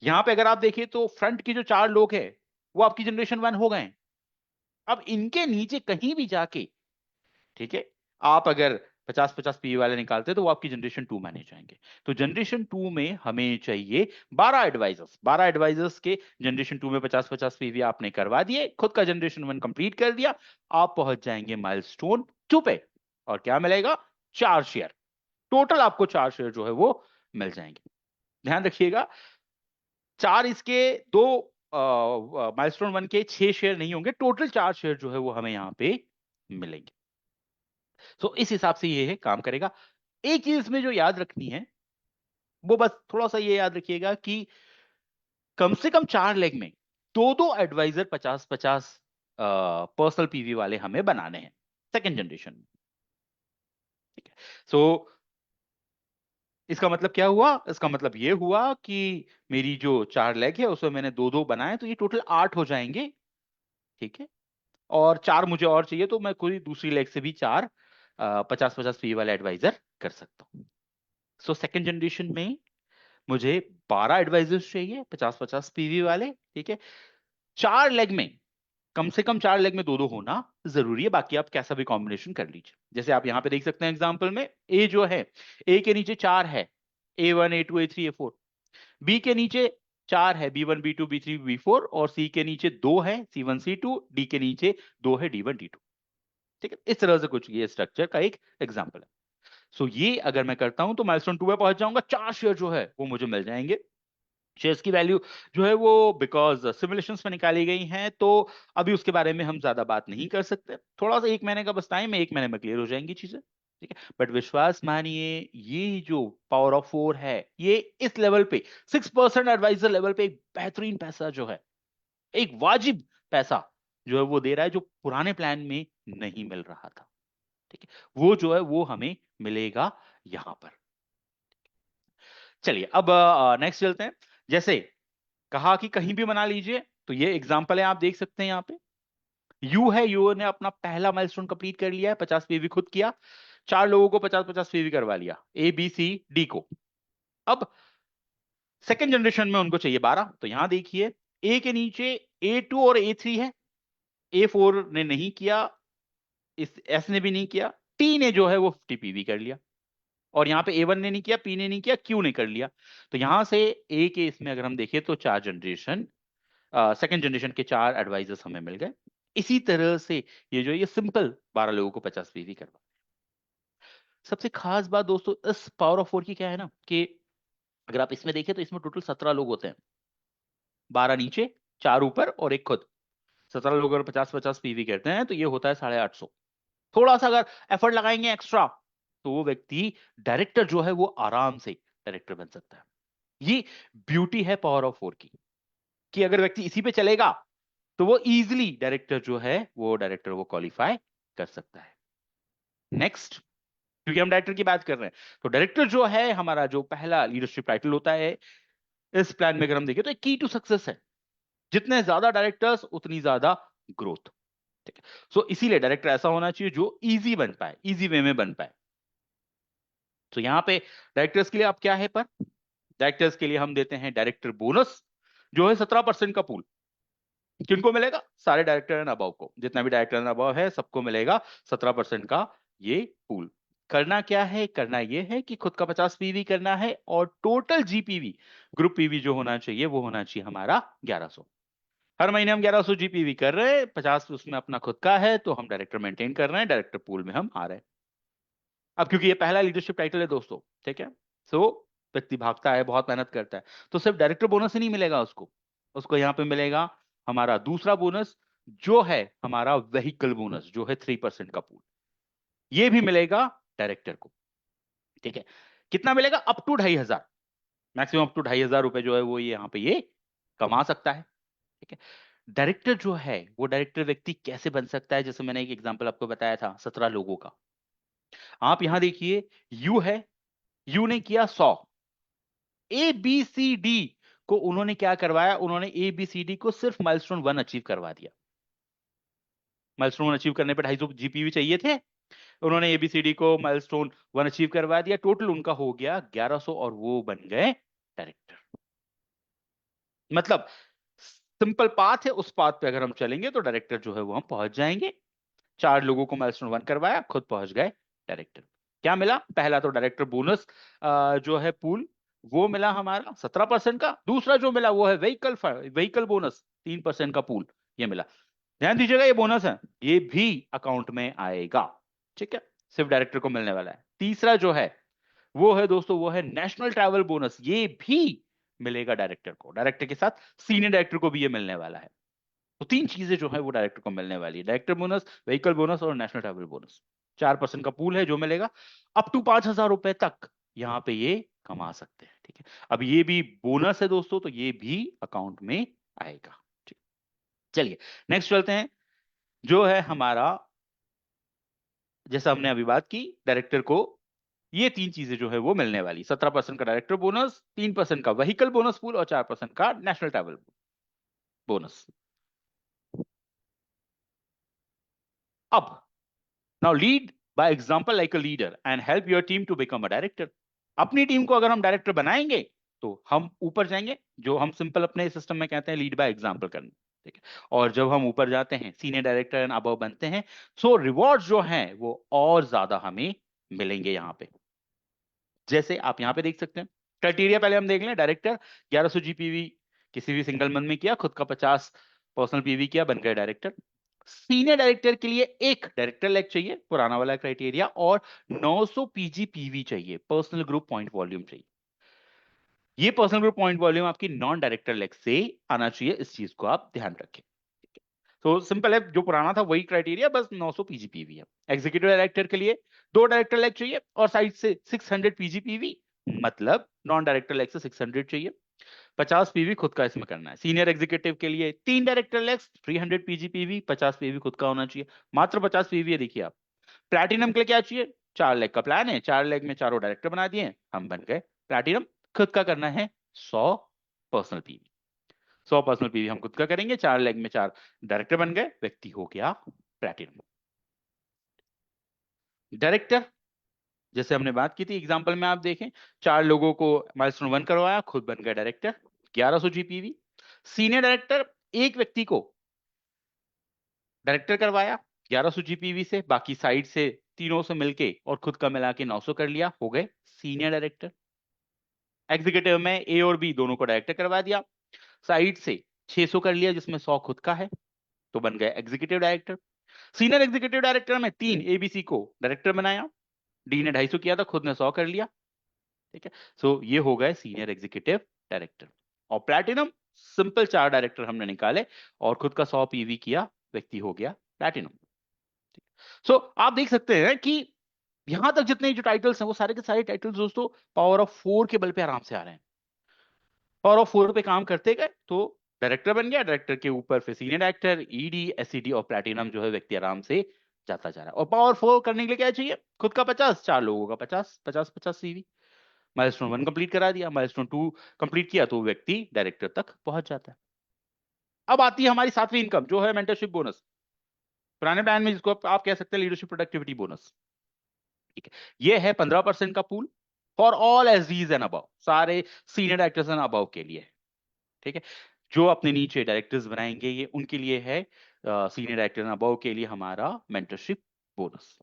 यहां पे अगर आप देखिए तो फ्रंट के जो 4 लोग हैं वो आपकी जनरेशन 1 हो गए हैं। अब इनके नीचे कहीं भी जाके, ठीक है, आप अगर 50-50 पीवी वाले निकालते तो वो आपकी जनरेशन 2 माने जाएंगे। तो जनरेशन 2 में हमें चाहिए 12 एडवाइजर्स। 12 एडवाइजर्स के जनरेशन 2 में 50-50 पीवी आपने करवा दिए, खुद का जनरेशन 1 कंप्लीट कर दिया, आप पहुंच जाएंगे माइलस्टोन 2 पे। और क्या मिलेगा? 4 शेयर। टोटल आपको 4 शेयर जो है वो मिल जाएंगे। ध्यान रखिएगा, 4 इसके, 2 माइलस्टोन 1 के 6 शेयर नहीं होंगे, टोटल 4 शेयर जो है वो हमें यहाँ पे मिलेंगे। तो इस हिसाब से ये है काम करेगा। एक चीज इसमें जो याद रखनी है वो बस थोड़ा सा ये याद रखिएगा कि कम से कम 4 लेग में 2-2 एडवाइजर 50-50 पर्सनल पीवी वाले हमें बनाने हैं सेकेंड जनरेशन में, ठीक है। सो इसका मतलब क्या हुआ? इसका मतलब ये हुआ कि मेरी जो 4 लेग है उसमें मैंने 2-2 बनाए, तो ये टोटल 8 हो जाएंगे, ठीक है। और 4 मुझे और चाहिए, तो मैं कोई दूसरी लेग से भी 4 50-50 पीवी वाले एडवाइजर कर सकता हूँ। सो सेकेंड जनरेशन में मुझे 12 एडवाइजर्स चाहिए 50-50 पीवी वाले, ठीक है। 4 लेग में, कम से कम 4 लेग में 2-2 होना जरूरी है, बाकी आप कैसा भी कॉम्बिनेशन कर लीजिए। जैसे आप यहां पे देख सकते हैं एग्जांपल में, ए जो है, ए के नीचे 4 है, A1 A2 A3 A4। B के नीचे 4 है, B1 B2 B3 B4। और सी के नीचे 2 है, C1 C2। डी के नीचे 2 है, D1 D2, ठीक है। इस तरह से कुछ ये स्ट्रक्चर का एक एग्जांपल है। सो ये अगर मैं करता हूं तो माइलस्टोन 2 पे पहुंच जाऊंगा, 4 शेयर जो है वो मुझे मिल जाएंगे। शेयर्स की वैल्यू जो है वो बिकॉज सिमुलेशंस में निकाली गई हैं, तो अभी उसके बारे में हम ज्यादा बात नहीं कर सकते। थोड़ा सा 1 महीने का बस टाइम है, 1 महीने में क्लियर हो जाएंगी चीजें, ठीक है। बट विश्वास मानिए, ये जो पावर ऑफ 4 है, ये इस लेवल पे 6% एडवाइजर लेवल पे एक बेहतरीन पैसा जो है, एक वाजिब पैसा जो है वो दे रहा है, जो पुराने प्लान में नहीं मिल रहा था, ठीक है। वो जो है वो हमें मिलेगा यहां पर। चलिए अब नेक्स्ट चलते हैं। जैसे कहा कि कहीं भी बना लीजिए, तो ये एग्जांपल है, आप देख सकते हैं यहाँ पे। यू है, यू ने अपना पहला माइलस्टोन कंप्लीट कर लिया है, 50 पीवी खुद किया, 4 लोगों को 50-50 पीवी करवा लिया, ए बी सी डी को। अब सेकेंड जनरेशन में उनको चाहिए 12, तो यहां देखिए, ए के नीचे A2 और A3 है, A4 ने नहीं किया, इस एस ने भी नहीं किया, टी ने जो है वो 50 पीवी कर लिया, और यहाँ पे A1 ने नहीं किया, पी ने नहीं किया, क्यू ने कर लिया। तो यहां से ए के इसमें अगर हम देखें तो 4 जनरेशन, सेकेंड जनरेशन के 4 एडवाइजर्स हमें मिल गए। इसी तरह से ये जो ये सिंपल 12 लोगों को 50 पीवी करवा। सबसे खास बात दोस्तों इस पावर ऑफ 4 की क्या है ना, कि अगर आप इसमें देखें तो इसमें टोटल 17 लोग होते हैं, 12 नीचे, 4 ऊपर और एक खुद। 17 लोग अगर 50-50 पीवी करते हैं तो ये होता है 850। थोड़ा सा अगर एफर्ट लगाएंगे एक्स्ट्रा, तो वो व्यक्ति डायरेक्टर जो है वो आराम से डायरेक्टर बन सकता है। ये ब्यूटी है पावर ऑफ 4 की, कि अगर व्यक्ति इसी पे चलेगा तो वो इजीली डायरेक्टर जो है वो डायरेक्टर वो क्वालिफाई कर सकता है। नेक्स्ट, क्योंकि हम डायरेक्टर की बात कर रहे हैं, तो डायरेक्टर जो है हमारा जो पहला लीडरशिप टाइटल होता है इस प्लान में, अगर हम देखें तो एक की टू सक्सेस है। जितने ज्यादा डायरेक्टर्स उतनी ज्यादा ग्रोथ, ठीक है। सो इसीलिए डायरेक्टर ऐसा होना चाहिए जो इजी बन पाए, इजी वे में बन पाए। तो यहाँ पे डायरेक्टर्स के लिए आप क्या है पर, डायरेक्टर्स के लिए हम देते हैं डायरेक्टर बोनस, जो है 17% का पूल। किनको मिलेगा? सारे डायरेक्टर एंड अबव को, जितना भी डायरेक्टर एंड अबव है सबको मिलेगा 17% का ये पूल। करना क्या है? करना ये है कि खुद का 50 पीवी करना है, और टोटल जीपीवी, ग्रुप पीवी जो होना चाहिए वो होना चाहिए हमारा 1100। हर महीने हम 1100 जीपीवी कर रहे हैं, 50 उसमें अपना खुद का है, तो हम डायरेक्टर मेंटेन कर रहे हैं, डायरेक्टर पूल में हम आ रहे हैं। अब क्योंकि ये पहला लीडरशिप टाइटल है दोस्तों, ठीक है, सो व्यक्ति भागता है, बहुत मेहनत करता है, तो सिर्फ डायरेक्टर बोनस ही नहीं मिलेगा उसको, उसको यहाँ पे मिलेगा हमारा दूसरा बोनस, जो है हमारा व्हीकल बोनस, जो है 3% का पूल, ये भी मिलेगा डायरेक्टर को, ठीक है। कितना मिलेगा? Up to 2500, maximum up to 2500 रुपए जो है वो ये यहाँ पे ये कमा सकता है। ठीक है। डायरेक्टर जो है वो डायरेक्टर व्यक्ति कैसे बन सकता है, जैसे मैंने एक एग्जांपल आपको बताया था 17 लोगों का। आप यहां देखिए, यू है, यू ने किया 100, ए बी सी डी को उन्होंने क्या करवाया, उन्होंने ए बी सी डी को सिर्फ माइलस्टोन 1 अचीव करवा दिया। माइलस्टोन 1 अचीव करने पे 250 जीपीवी चाहिए थे, उन्होंने एबीसीडी को माइलस्टोन 1 अचीव करवा दिया, टोटल उनका हो गया 1100 और वो बन गए डायरेक्टर। मतलब सिंपल पाथ है, उस पाथ पे अगर हम चलेंगे तो डायरेक्टर जो है वो हम पहुंच जाएंगे। 4 लोगों को माइलस्टोन 1 करवाया, खुद पहुंच गए डायरेक्टर। क्या मिला, पहला तो डायरेक्टर बोनस जो है पूल वो मिला हमारा 17% का। दूसरा जो मिला वो है व्हीकल बोनस 3% का पूल, ये मिला। ध्यान दीजिएगा ये बोनस है, ये भी अकाउंट में आएगा, ठीक है, सिर्फ डायरेक्टर को मिलने वाला है। तीसरा जो है वो है दोस्तों, वो है नेशनल ट्रैवल बोनस, ये भी मिलेगा डायरेक्टर को, डायरेक्टर के साथ सीनियर डायरेक्टर को भी ये मिलने वाला है। तो 3 चीजें जो है वो डायरेक्टर को मिलने वाली है, डायरेक्टर बोनस, व्हीकल बोनस और नेशनल ट्रैवल बोनस। 4% का पूल है जो मिलेगा, अप टू 5,000 रुपए तक यहाँ पे ये कमा सकते हैं, ठीक है। अब ये भी बोनस है दोस्तों, तो ये भी अकाउंट में आएगा, ठीक। चलिए नेक्स्ट चलते हैं, जो है हमारा, जैसा हमने अभी बात की, डायरेक्टर को ये 3 चीजें जो है वो मिलने वाली, 17% का डायरेक्टर बोनस, 3% का व्हीकल बोनस पूल और 4% का नेशनल ट्रैवल बोनस। अब now lead by example like a leader and help your team to become a director. अपनी टीम को अगर हम डायरेक्टर बनाएंगे तो हम ऊपर जाएंगे, जो हम सिंपल अपने सिस्टम में कहते हैं लीड बाय एग्जांपल करना, ठीक है। और जब हम ऊपर जाते हैं सीनियर डायरेक्टर एंड अबव बनते हैं, सो रिवॉर्ड जो हैं वो और ज्यादा हमें मिलेंगे यहाँ पे। जैसे आप यहाँ पे देख सकते हैं, क्राइटेरिया पहले हम देख लें। डायरेक्टर 1100 जीपीवी किसी भी सिंगल मंथ में किया, खुद का 50 पर्सनल पीवी किया, बन गए डायरेक्टर। सीनियर डायरेक्टर के लिए एक डायरेक्टर लेग चाहिए, पुराना वाला क्राइटेरिया, और 900 पीजीपीवी चाहिए, पर्सनल ग्रुप पॉइंट वॉल्यूम चाहिए। ये पर्सनल ग्रुप पॉइंट वॉल्यूम आपकी नॉन डायरेक्टर लेग से आना चाहिए, इस चीज को आप ध्यान रखें। तो सिंपल है, जो पुराना था वही क्राइटेरिया, बस 900 पीजीपीवी है। एग्जीक्यूटिव डायरेक्टर के लिए 2 डायरेक्टर लेग चाहिए और साइड से 600 पीजीपीवी, मतलब नॉन डायरेक्टर लेग से 600 चाहिए, 50 पीवी खुद का इसमें करना है। सीनियर एग्जीक्यूटिव के लिए 3 डायरेक्टर लेग्स, 300 पीजीपीवी, 50 पीवी खुद का होना चाहिए, मात्र 50 पीवी है। देखिए आप, प्लैटिनम के लिए क्या चाहिए, 4 लेग का प्लान है, 4 लेग में चारों डायरेक्टर बना दिए, हम बन गए प्लैटिनम। खुद का करना है 100 पर्सनल पीवी, 100 पर्सनल पीवी हम खुद का करेंगे, 4 लेग में 4 डायरेक्टर बन गए, व्यक्ति हो गया प्लैटिनम। डायरेक्टर जैसे हमने बात की थी एग्जांपल में, आप देखें 4 लोगों को माइलस्टोन 1 करवाया, खुद बन गए डायरेक्टर, 1100 जीपीवी। सीनियर डायरेक्टर एक व्यक्ति को डायरेक्टर करवाया 1100 जीपीवी से, बाकी साइड से तीनों से मिलके और खुद का मिला के 900 कर लिया, हो गए सीनियर डायरेक्टर। एग्जीक्यूटिव में ए और बी दोनों को डायरेक्टर करवा दिया, साइड से 600 कर लिया, जिसमें 100 खुद का है, तो बन गए executive director. Senior executive director में 3 एबीसी को डायरेक्टर बनाया, डी ने 250 किया था, खुद ने 100 कर लिया, ठीक है। सो ये हो गए सीनियर एग्जीक्यूटिव डायरेक्टर। और प्लैटिनम सिंपल 4 डायरेक्टर हमने निकाले और खुद का 100 पीवी किया, व्यक्ति हो गया प्लैटिनम। सो आप देख सकते हैं कि यहां तक जितने जो टाइटल्स हैं वो सारे के सारे टाइटल्स दोस्तों पावर ऑफ 4 के बल पे आराम से आ रहे हैं। पावर ऑफ 4 पे काम करते गए तो डायरेक्टर बन गया, डायरेक्टर के ऊपर फिर सीनियर डायरेक्टर, ईडी, एसईडी और प्लैटिनम जो है व्यक्ति आराम से जाता जा रहा है। और पावर 4 करने के लिए क्या चाहिए, खुद का 50, 4 लोगों का 50, 50 50 सीवी। माइलस्टोन 1 कंप्लीट करा दिया, माइलस्टोन 2 कंप्लीट किया, तो व्यक्ति डायरेक्टर तक पहुंच जाता है। अब आती है हमारी 7वीं इनकम, जो है मेंटरशिप बोनस, पुराने प्लान में जिसको आप कह सकते हैं लीडरशिप प्रोडक्टिविटी बोनस, ठीक है। ये है 15% का pool for all SDs and above, सारे सीनियर डायरेक्टर्स एंड अबव के लिए, ठीक है। जो अपने नीचे डायरेक्टर्स बनाएंगे ये उनके लिए है, सीनियर डायरेक्टर एंड अबव के लिए हमारा मेंटरशिप बोनस।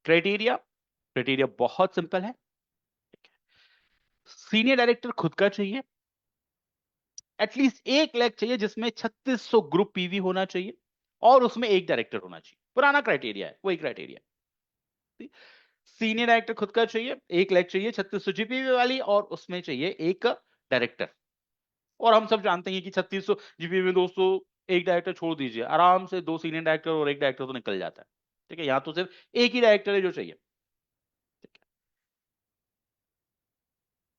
क्राइटेरिया, क्राइटेरिया बहुत सिंपल है, सीनियर डायरेक्टर खुद का चाहिए, एटलीस्ट एक लेग चाहिए जिसमें 3600 ग्रुप पीवी होना चाहिए और उसमें एक डायरेक्टर होना चाहिए, पुराना क्राइटेरिया है वही क्राइटेरिया। सीनियर डायरेक्टर खुद का चाहिए, एक लेग चाहिए 3600 जीपीवी वाली और उसमें चाहिए एक डायरेक्टर। और हम सब जानते हैं कि 3600 जीपीवी में दोस्तों एक डायरेक्टर छोड़ दीजिए, आराम से 2 सीनियर डायरेक्टर और एक डायरेक्टर तो निकल जाता है, ठीक है। यहां तो सिर्फ एक ही डायरेक्टर है जो चाहिए, ठीक है।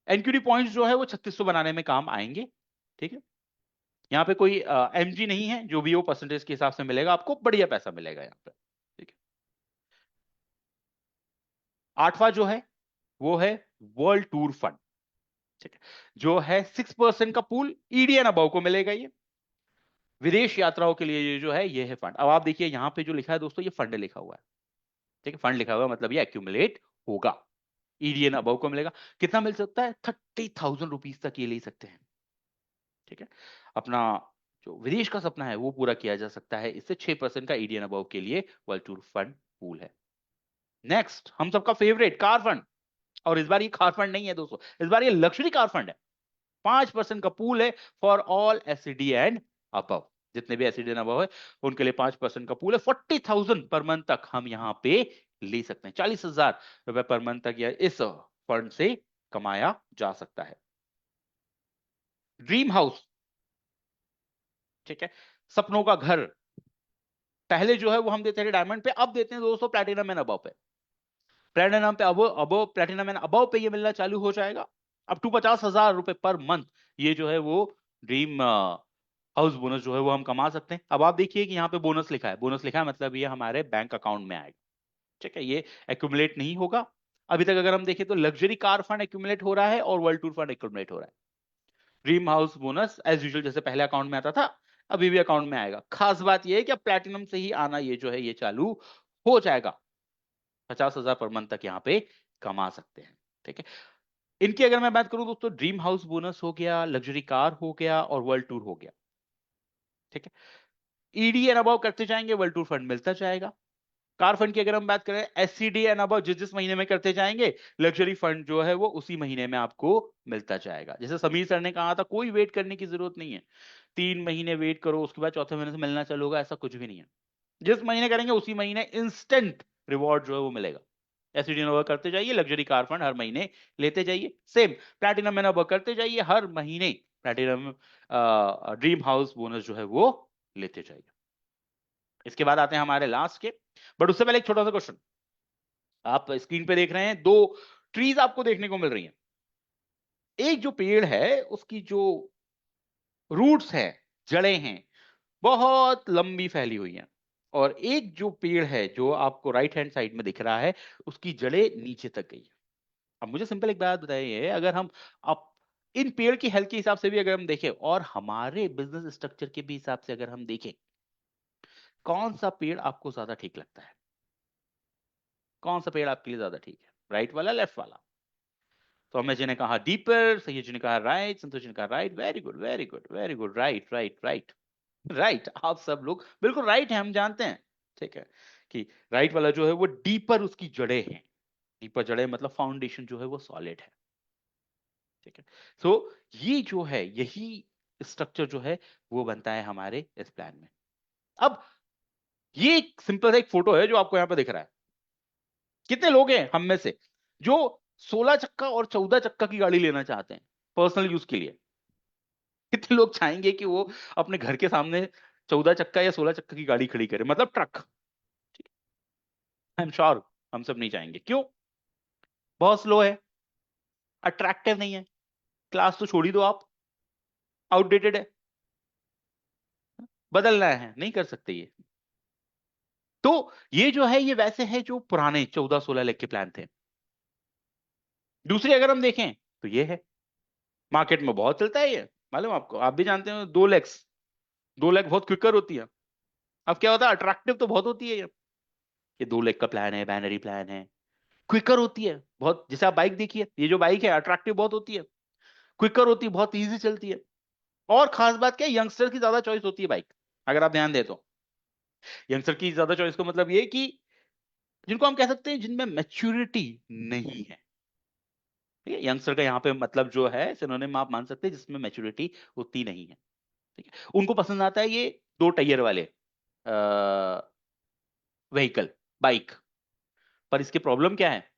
एनक्यूडी पॉइंट्स जो है वो 3600 बनाने में काम आएंगे, ठीक है। यहाँ पे कोई एमजी नहीं है, जो भी वो परसेंटेज के हिसाब से मिलेगा आपको, बढ़िया पैसा मिलेगा यहाँ पे। ठीक है, आठवां जो है वो है वर्ल्ड टूर फंड। ठीक है, जो है 6% का पूल ईडीएन अबव को मिलेगा। ये विदेश यात्राओं के लिए ये जो है ये है फंड। अब आप देखिए यहाँ पे जो लिखा है दोस्तों, ये फंड लिखा हुआ है। ठीक है, फंड लिखा हुआ है, मतलब ये एक्यूमुलेट होगा, ईडीएन अबव को मिलेगा। कितना मिल सकता है? 30,000 रुपीज तक ये ले सकते हैं। ठीक है, अपना जो विदेश का सपना है वो पूरा किया जा सकता है इससे। 6% का ईडीएन अबव के लिए वर्ल्ड टूर फंड पूल है। नेक्स्ट, हम सबका फेवरेट कार फंड। और इस बार ये कार फंड नहीं है दोस्तों, इस बार ये लग्जरी कार फंड है। 5% का पूल है for all SED and above. जितने भी एसईडी एंड अबव है उनके लिए 5% का पूल है। 40,000 पर मंथ तक हम यहाँ पे ले सकते हैं। 40,000 रुपए पर मंथ तक या इस फंड से कमाया जा सकता है। ड्रीम हाउस, ठीक है, सपनों का घर। पहले जो है वो हम देते थे डायमंड पे, अब देते हैं दोस्तों प्लैटिनम एंड अबव पे। प्लैटिनम पे अब प्लैटिनम एंड अबव पे ये मिलना चालू हो जाएगा। अप टू 50,000 रुपए पर मंथ ये जो है वो ड्रीम हाउस बोनस जो है वो हम कमा सकते हैं। अब आप देखिए कि यहाँ पे बोनस लिखा है, बोनस लिखा है मतलब ये हमारे बैंक अकाउंट में आएगा। ठीक है, ये एक्यूमुलेट नहीं होगा। अभी तक अगर हम देखें तो लग्जरी कार फंड एक्यूमुलेट हो रहा है और वर्ल्ड टूर फंड एक्यूमुलेट हो रहा है। Dream house bonus as usual जैसे पहले अकाउंट में आता था अभी भी अकाउंट में आएगा। खास बात यह है कि अब प्लैटिनम से ही आना ये जो है ये चालू हो जाएगा। 50,000 पर मंथ तक यहाँ पे कमा सकते हैं। ठीक है, इनकी अगर मैं बात करूं दोस्तों, ड्रीम हाउस बोनस हो गया, लग्जरी कार हो गया और वर्ल्ड टूर हो गया। ठीक है, ईडी एंड अबव करते जाएंगे वर्ल्ड टूर फंड मिलता जाएगा। कार फंड की अगर हम बात करें, एससीडी एंड अबव जिस जिस महीने में करते जाएंगे लग्जरी फंड जो है वो उसी महीने में आपको मिलता जाएगा। जैसे समीर सर ने कहा था, कोई वेट करने की जरूरत नहीं है। 3 महीने वेट करो उसके बाद चौथे महीने से मिलना चालू होगा, ऐसा कुछ भी नहीं है। जिस महीने करेंगे उसी महीने इंस्टेंट रिवॉर्ड जो है वो मिलेगा। एससीडी एंड अबव करते जाइए, लग्जरी कार फंड हर महीने लेते जाइए। सेम प्लैटिनम एंड अबव करते जाइए, हर महीने प्लैटिनम ड्रीम हाउस बोनस जो है वो लेते जाइए। इसके बाद आते हैं हमारे लास्ट के, बट उससे पहले एक छोटा सा क्वेश्चन। आप स्क्रीन पे देख रहे हैं दो ट्रीज आपको देखने को मिल रही हैं। एक जो पेड़ है उसकी जो रूट्स हैं, जड़ें हैं, बहुत लंबी फैली हुई हैं। और एक जो पेड़ है जो आपको राइट हैंड साइड में दिख रहा है उसकी जड़ें नीचे तक गई है। अब मुझे सिंपल एक बात बताइए, अगर हम अब इन पेड़ की हेल्थ के हिसाब से भी अगर हम देखें और हमारे बिजनेस स्ट्रक्चर के भी हिसाब से अगर हम देखें, कौन सा पेड़ आपको ज्यादा ठीक लगता है? कौन सा पेड़ आपके लिए ज्यादा ठीक है, राइट वाला लेफ्ट वाला? तो अमेश जी ने कहा डीपर, सही जी ने कहा राइट, संतोष जी ने कहा right. Very good very good very good, right right right right. आप सब लोग बिल्कुल राइट है, हम जानते हैं। ठीक है, कि राइट वाला जो है वो डीपर उसकी जड़ें हैं। डीपर जड़ें मतलब फाउंडेशन जो है वो सॉलिड है। ठीक है, सो ये जो है यही स्ट्रक्चर जो है वो बनता है हमारे इस प्लान में। अब ये एक सिंपल सा एक फोटो है जो आपको यहाँ पे दिख रहा है। कितने लोग हैं हम में से जो 16 चक्का और 14 चक्का की गाड़ी लेना चाहते हैं पर्सनल यूज के लिए? कितने लोग चाहेंगे कि वो अपने घर के सामने 14 चक्का या 16 चक्का की गाड़ी खड़ी करे, मतलब ट्रक? आई एम श्योर हम सब नहीं चाहेंगे। क्यों? बहुत स्लो है, अट्रैक्टिव नहीं है, क्लास तो छोड़ ही दो आप, आउटडेटेड है, बदलना है, नहीं कर सकते ये। तो ये जो है ये वैसे है जो पुराने 14-16 लेग के प्लान थे। दूसरी अगर हम देखें तो ये है, मार्केट में बहुत चलता है ये, मालूम आपको, आप भी जानते हैं। 2 लेग्स, 2 लेग बहुत क्विकर होती है। अब क्या होता है, अट्रैक्टिव तो बहुत होती है ये 2 लेग का प्लान है, बैनरी प्लान है, क्विकर होती है बहुत। जैसे आप बाइक देखिए, ये जो बाइक है अट्रैक्टिव बहुत होती है, क्विकर होती है, बहुत इजी चलती है। और खास बात क्या है, यंगस्टर की ज्यादा चॉइस होती है बाइक, अगर आप ध्यान दें तो। यंगस्टर की ज्यादा चॉइस का मतलब ये कि जिनको हम कह सकते हैं जिनमें मैच्योरिटी नहीं है। ठीक है, यंगस्टर का यहाँ पे मतलब जो है सिनोनिम आप मान सकते हैं जिसमें मैच्योरिटी उतनी नहीं है। ठीक है, उनको पसंद आता है ये 2 टायर वाले व्हीकल, बाइक। पर इसकी प्रॉब्लम क्या है,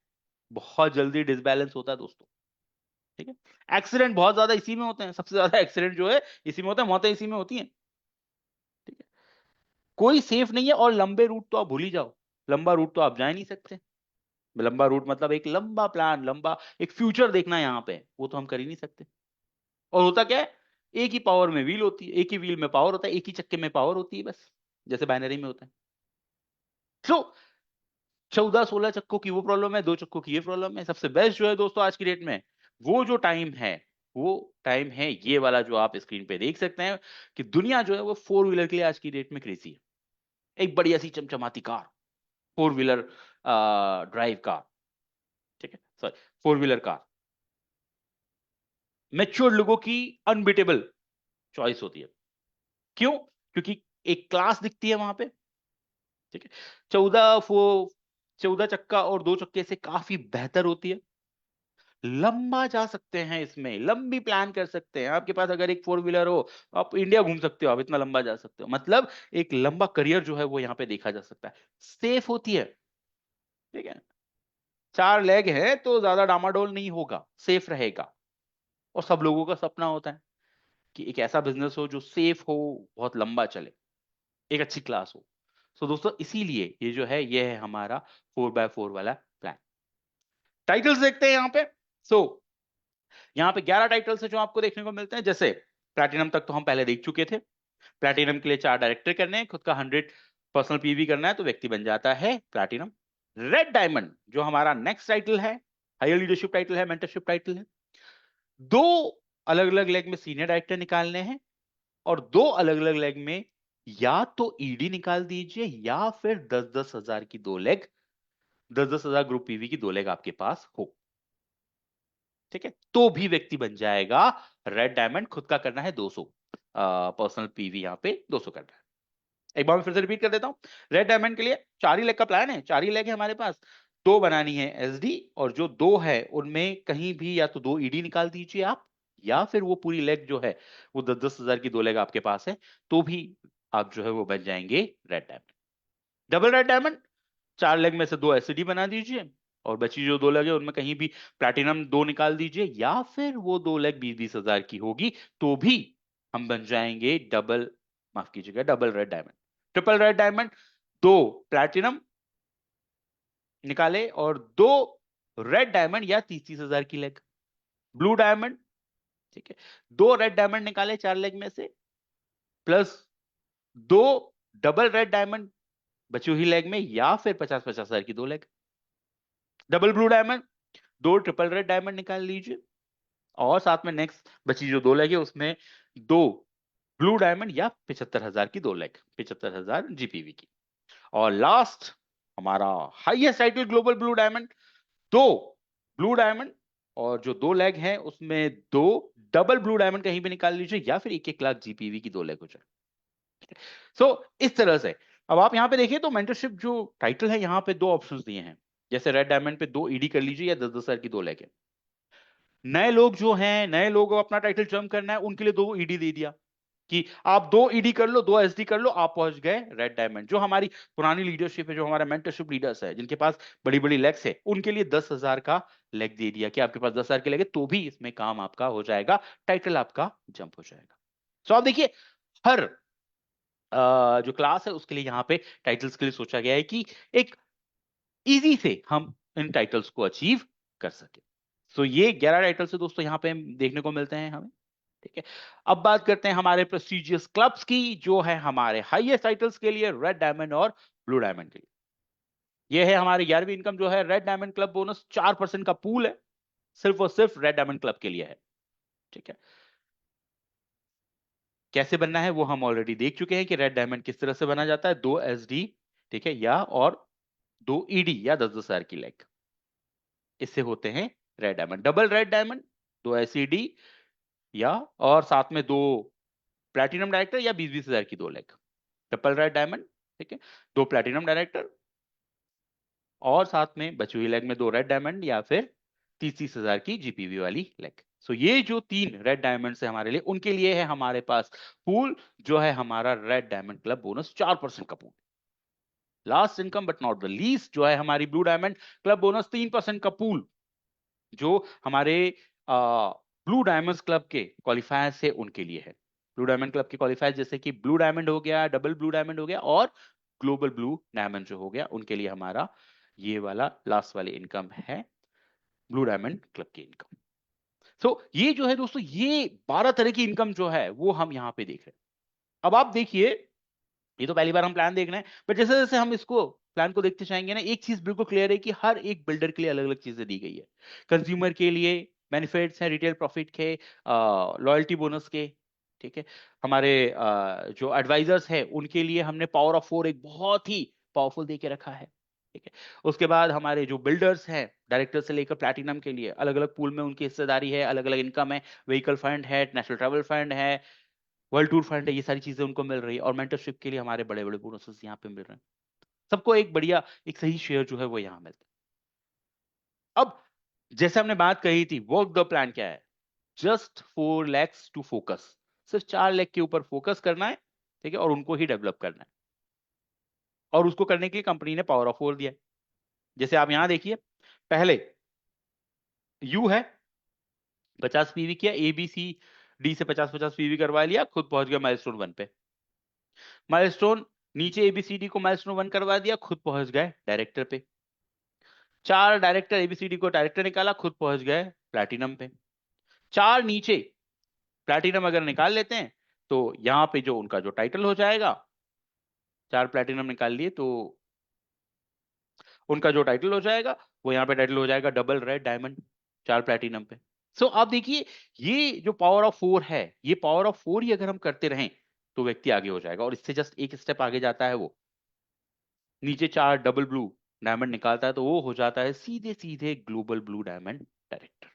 बहुत जल्दी डिसबैलेंस होता है दोस्तों। ठीक है, एक्सीडेंट बहुत ज्यादा इसी में होते हैं, सबसे ज्यादा एक्सीडेंट जो है इसी में होता है, मौतें इसी में होती हैं। ठीक है, कोई सेफ नहीं है। और लंबे रूट तो आप भूल ही जाओ, लंबा रूट तो आप जा ही नहीं सकते। लंबा रूट मतलब एक लंबा प्लान, लंबा एक फ्यूचर देखना है यहाँ पे, वो तो हम कर ही नहीं सकते। और होता क्या है, एक ही पावर में व्हील होती है, एक ही व्हील में पावर होता है, एक ही चक्के में पावर होती है, बस जैसे बाइनरी में होता है। सो 14-16 चक्कों की वो प्रॉब्लम है, 2 चक्कों की ये प्रॉब्लम है। सबसे बेस्ट जो है दोस्तों आज की डेट में, वो जो टाइम है, वो टाइम है ये वाला जो आप स्क्रीन पे देख सकते हैं कि दुनिया जो है वो 4 व्हीलर के लिए आज की डेट में क्रेजी है। एक बढ़िया सी चमचमाती कार, 4 व्हीलर ड्राइव कार, ठीक है, सॉरी 4 व्हीलर कार, मैच्योर लोगों की अनबीटेबल चॉइस होती है। क्यों? क्योंकि एक क्लास दिखती है वहां पे, ठीक है। 14 चक्का और 2 चक्के से काफी बेहतर होती है। लंबा जा सकते हैं, इसमें लंबी प्लान कर सकते हैं। आपके पास अगर एक 4 व्हीलर हो, आप इंडिया घूम सकते हो, आप इतना लंबा जा सकते हो। मतलब एक लंबा करियर जो है वो यहाँ पे देखा जा सकता है। सेफ होती है, ठीक है, 4 लेग है तो ज्यादा डामाडोल नहीं होगा, सेफ रहेगा। और सब लोगों का सपना होता है कि एक ऐसा बिजनेस हो जो सेफ हो, बहुत लंबा चले, एक अच्छी क्लास हो। सो दोस्तों इसीलिए ये जो है ये है हमारा 4x4 वाला प्लान। टाइटल्स देखते हैं यहाँ पे। सो यहाँ पे 11 टाइटल्स है जो आपको देखने को मिलते हैं। जैसे प्लैटिनम तक तो हम पहले देख चुके थे। प्लैटिनम के लिए 4 डायरेक्टर करने हैं, खुद का 100 पर्सनल पीवी करना है तो व्यक्ति बन जाता है प्लैटिनम। रेड डायमंड जो हमारा नेक्स्ट टाइटल है, हायर लीडरशिप टाइटल है, मेंटरशिप टाइटल है। 2 अलग अलग लेग में सीनियर डायरेक्टर निकालने हैं, और 2 अलग अलग लेग में या तो ईडी निकाल दीजिए या फिर 10-10 हजार की 2 लेग, 10-10 हजार ग्रुप पीवी की 2 लेग आपके पास हो, ठीक है, तो भी व्यक्ति बन जाएगा रेड डायमंड। खुद का करना है 200 पर्सनल पीवी, यहाँ पे 200 करना है। एक बार मैं फिर से रिपीट कर देता हूं। रेड डायमंड के लिए 4 ही लेग का प्लान है, 4 ही लेग है हमारे पास। 2 बनानी है एसडी, और जो 2 है उनमें कहीं भी या तो 2 ईडी निकाल दीजिए आप, या फिर वो पूरी लेग जो है वो 10-10 हजार की 2 लेग आपके पास है, तो भी आप जो है वो बन जाएंगे red diamond. Double red diamond, 4 leg में से 2 एसडी बना दीजिए, और बची जो 2 लेग है उनमें कहीं भी प्लैटिनम 2 निकाल दीजिए, या फिर वो 2 लेग 20-20 हजार की होगी, तो भी हम बन जाएंगे डबल, माफ कीजिएगा, double red diamond. Triple red diamond, 2 platinum निकाले और 2 रेड डायमंड या 30-30 हजार की लेग। ब्लू डायमंड, ठीक है, 2 रेड डायमंड निकाले 4 लेग में से, प्लस 2 डबल रेड डायमंड बची हुई लेग में, या फिर 50-50 हजार की 2 leg. Double blue diamond, 2 triple red diamond निकाल लीजिए, और साथ में नेक्स्ट बची जो 2 लेग है उसमें 2 ब्लू डायमंड या 75 हजार की 2 लेग, 75 हजार जीपीवी की। और लास्ट हमारा highest title global blue diamond, 2 blue diamond, और जो 2 लेग हैं उसमें 2 डबल ब्लू डायमंड कहीं भी निकाल लीजिए, या फिर 1-1 लाख जीपीवी की 2 लेग हो जाए। सो इस तरह से अब आप यहाँ पे देखिए तो मेंटरशिप जो टाइटल है यहाँ पे 2 ऑप्शंस दिए हैं। जैसे रेड डायमंड पे 2 ईडी कर लीजिए या 10-10 हजार की 2 लेग है। नए लोग जो हैं, नए लोगों को अपना टाइटल जंप करना है, उनके लिए 2 ईडी दे दिया कि आप 2 ईडी कर लो, 2 एसडी कर लो, आप पहुंच गए रेड डायमंड। जो हमारी पुरानी लीडरशिप है, जो हमारा मेंटरशिप लीडर्स है, जिनके पास बड़ी बड़ी लेग्स है, उनके लिए 10 हजार का लेग दे दिया कि आपके पास 10 हजार के लेग है, तो भी इसमें काम आपका हो जाएगा, टाइटल आपका जंप हो जाएगा। सो आप देखिए हर जो क्लास है उसके लिए यहाँ पे टाइटल्स के लिए सोचा गया है कि एक इजी से हम इन टाइटल्स को अचीव कर सके। सो ये 11 टाइटल्स है दोस्तों यहाँ पे देखने को मिलते हैं हमें, ठीक है। अब बात करते हैं हमारे प्रेस्टिजियस क्लब्स की, जो है हमारे हाईएस्ट टाइटल्स के लिए रेड डायमंड और ब्लू डायमंड के लिए। ये है हमारी 11वीं इनकम जो है रेड डायमंड क्लब बोनस, 4% का पूल है, सिर्फ और सिर्फ रेड डायमंड क्लब के लिए है, ठीक है। कैसे बनना है वो हम ऑलरेडी देख चुके हैं कि रेड डायमंड किस तरह से बना जाता है, 2 एसडी, ठीक है, या और 2 ईडी या 10-10 हजार की लेग, इससे होते हैं red diamond. Double red diamond, 2 SED या और साथ में 2 प्लैटिनम डायरेक्टर या 20-20 हजार की 2 लेग। ट्रिपल रेड डायमंड, ठीक है, 2 प्लैटिनम डायरेक्टर, और साथ में बची हुई लेग में 2 रेड डायमंड या फिर 30-30 हजार की जीपीवी वाली लेग। सो ये जो 3 रेड डायमंड है हमारे लिए, उनके लिए है हमारे पास पूल, जो है हमारा रेड डायमंड क्लब बोनस 4% का pool. Last income but not the least जो है हमारी ब्लू डायमंड क्लब बोनस 3% का पूल, जो हमारे ब्लू डायमंड्स क्लब के क्वालिफायर्स है उनके लिए है। ब्लू डायमंड क्लब के क्वालिफायर्स जैसे कि ब्लू डायमंड हो गया, डबल ब्लू डायमंड हो गया, और ग्लोबल ब्लू डायमंड जो हो गया, उनके लिए हमारा ये वाला लास्ट वाली इनकम है ब्लू डायमंड क्लब की इनकम। सो ये जो है दोस्तों, ये 12 तरह की इनकम जो है वो हम यहाँ पे देख रहे हैं। अब आप देखिए, ये तो पहली बार हम प्लान देख रहे हैं, बट जैसे जैसे हम इसको प्लान को देखते जाएंगे ना, एक चीज बिल्कुल क्लियर है कि हर एक बिल्डर के लिए अलग अलग चीजें दी गई है। कंज्यूमर के लिए बेनिफिट्स हैं, रिटेल प्रॉफिट के, लॉयल्टी बोनस के, ठीक है। हमारे जो एडवाइजर्स हैं उनके लिए हमने पावर ऑफ 4 एक बहुत ही पावरफुल दे के रखा है, ठीक है। उसके बाद हमारे जो बिल्डर्स हैं, डायरेक्टर से लेकर प्लैटिनम के लिए अलग अलग पूल में उनकी हिस्सेदारी है, अलग अलग इनकम है, व्हीकल फंड है, नेशनल ट्रैवल फंड है, वर्ल्ड टूर फंड है, ये सारी चीजें उनको मिल रही है, और मेंटरशिप के लिए हमारे बड़े बड़े बोनसेस यहाँ पे मिल रहे हैं। सबको एक बढ़िया, एक सही शेयर जो है वो यहाँ मिलता है। अब जैसे हमने बात कही थी, वर्क द प्लान क्या है? जस्ट 4 lakhs टू फोकस, सिर्फ 4 लाख के ऊपर फोकस करना है, ठीक है, और उनको ही डेवलप करना है। और उसको करने के लिए कंपनी ने पावर ऑफ 4 दिया है। जैसे आप यहां देखिए, पहले यू है 50 पीवी किया, ए बी सी डी से 50-50 पीवी करवा लिया, खुद पहुंच गया माइलस्टोन 1 पे। माइलस्टोन नीचे एबीसीडी को माइलस्टोन 1 करवा दिया, खुद पहुंच गए डायरेक्टर पे। 4 डायरेक्टर एबीसीडी को डायरेक्टर निकाला, खुद पहुंच गए प्लैटिनम पे। 4 नीचे प्लैटिनम अगर निकाल लेते हैं तो यहां पे जो उनका जो टाइटल हो जाएगा, 4 प्लैटिनम निकाल लिए तो उनका जो टाइटल हो जाएगा वो यहाँ पे टाइटल हो जाएगा डबल रेड डायमंड, 4 प्लैटिनम पे। सो आप देखिए, ये जो पावर ऑफ 4 है, ये पावर ऑफ 4 ही अगर हम करते रहें तो व्यक्ति आगे हो जाएगा। और इससे जस्ट एक स्टेप आगे जाता है, वो नीचे 4 डबल ब्लू डायमंड निकालता है तो वो हो जाता है सीधे सीधे ग्लोबल ब्लू डायमंड डायरेक्टर।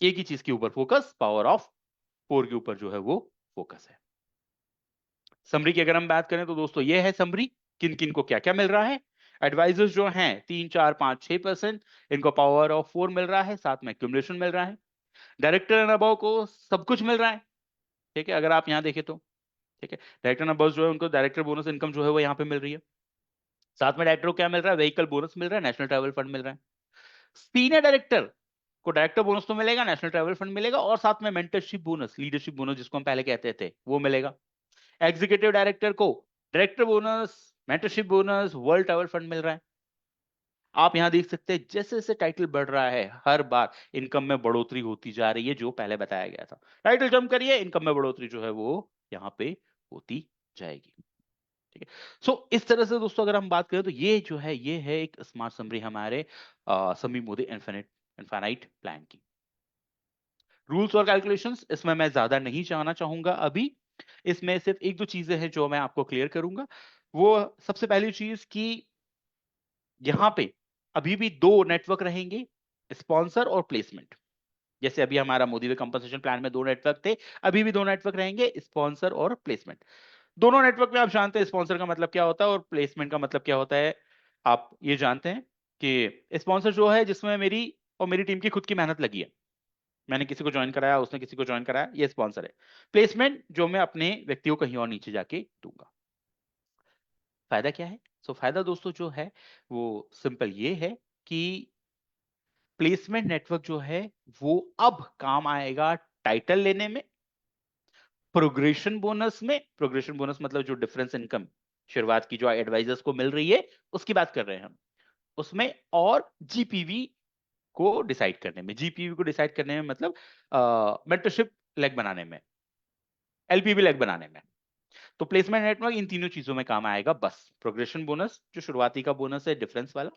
एक ही चीज के ऊपर फोकस, पावर ऑफ 4 के ऊपर जो है वो फोकस है। समरी की अगर हम बात करें तो दोस्तों ये है समरी, किन किन को क्या क्या मिल रहा है। एडवाइजर्स जो हैं 3, 4, 5, 6%, इनको पावर ऑफ 4 मिल रहा है, साथ में एक्यूमुलेशन मिल रहा है। डायरेक्टर एंड अबव को सब कुछ मिल रहा है, ठीक है, अगर आप यहां देखें तो, ठीक है। डायरेक्टर एंड अबव जो है उनको डायरेक्टर बोनस इनकम जो है वो यहाँ पे मिल रही है। साथ में डायरेक्टर को क्या मिल रहा है? व्हीकल बोनस मिल रहा है, नेशनल ट्रैवल फंड मिल रहा है। सीनियर डायरेक्टर को डायरेक्टर बोनस तो मिलेगा, नेशनल ट्रैवल फंड मिलेगा, और साथ में मेंटरशिप बोनस, लीडरशिप बोनस जिसको हम पहले कहते थे, वो मिलेगा। एग्जीक्यूटिव डायरेक्टर को director bonus, mentorship bonus, world travel fund मिल रहा है। आप यहां देख सकते हैं जैसे जैसे टाइटल बढ़ रहा है, हर बार इनकम में बढ़ोतरी होती जा रही है, जो पहले बताया गया था। टाइटल जंप करिए, इनकम में बढ़ोतरी जो है वो यहाँ पे होती जाएगी, ठीक है। सो इस तरह से दोस्तों अगर हम बात करें तो ये जो है, ये है एक स्मार्ट समरी हमारे समी मोदी इनफाइनाइट प्लान की। रूल्स और कैलकुलेशंस इसमें मैं ज्यादा नहीं जाना चाहूंगा अभी। इसमें सिर्फ एक दो चीजें हैं जो मैं आपको क्लियर करूंगा। वो सबसे पहली चीज कि यहाँ पे अभी भी 2 नेटवर्क रहेंगे, स्पॉन्सर और प्लेसमेंट। जैसे अभी हमारा मोदी वे कंपनसेशन प्लान में 2 नेटवर्क थे, अभी भी 2 नेटवर्क रहेंगे, स्पॉन्सर और प्लेसमेंट। दोनों नेटवर्क में आप जानते हैं स्पॉन्सर का मतलब क्या होता है और प्लेसमेंट का मतलब क्या होता है। आप ये जानते हैं कि स्पॉन्सर जो है जिसमें मेरी और मेरी टीम की खुद की मेहनत लगी है, मैंने किसी को ज्वाइन कराया, उसने किसी को ज्वाइन कराया, ये स्पॉन्सर है। प्लेसमेंट जो मैं अपने व्यक्ति को कहीं और नीचे जाके दूंगा। फायदा क्या है? फायदा दोस्तों जो है वो सिंपल ये है कि प्लेसमेंट नेटवर्क जो है वो अब काम आएगा टाइटल लेने में, प्रोग्रेशन बोनस में। प्रोग्रेशन बोनस मतलब जो डिफरेंस इनकम शुरुआत की जो एडवाइजर्स को मिल रही है उसकी बात कर रहे हैं हम, उसमें, और जीपीवी को डिसाइड करने में। जीपीवी को डिसाइड करने में मतलब मेंटरशिप लेग बनाने में, एलपीवी लेग बनाने में। तो प्लेसमेंट नेटवर्क इन तीनों चीजों में काम आएगा बस। प्रोग्रेशन बोनस जो शुरुआती का बोनस है डिफरेंस वाला,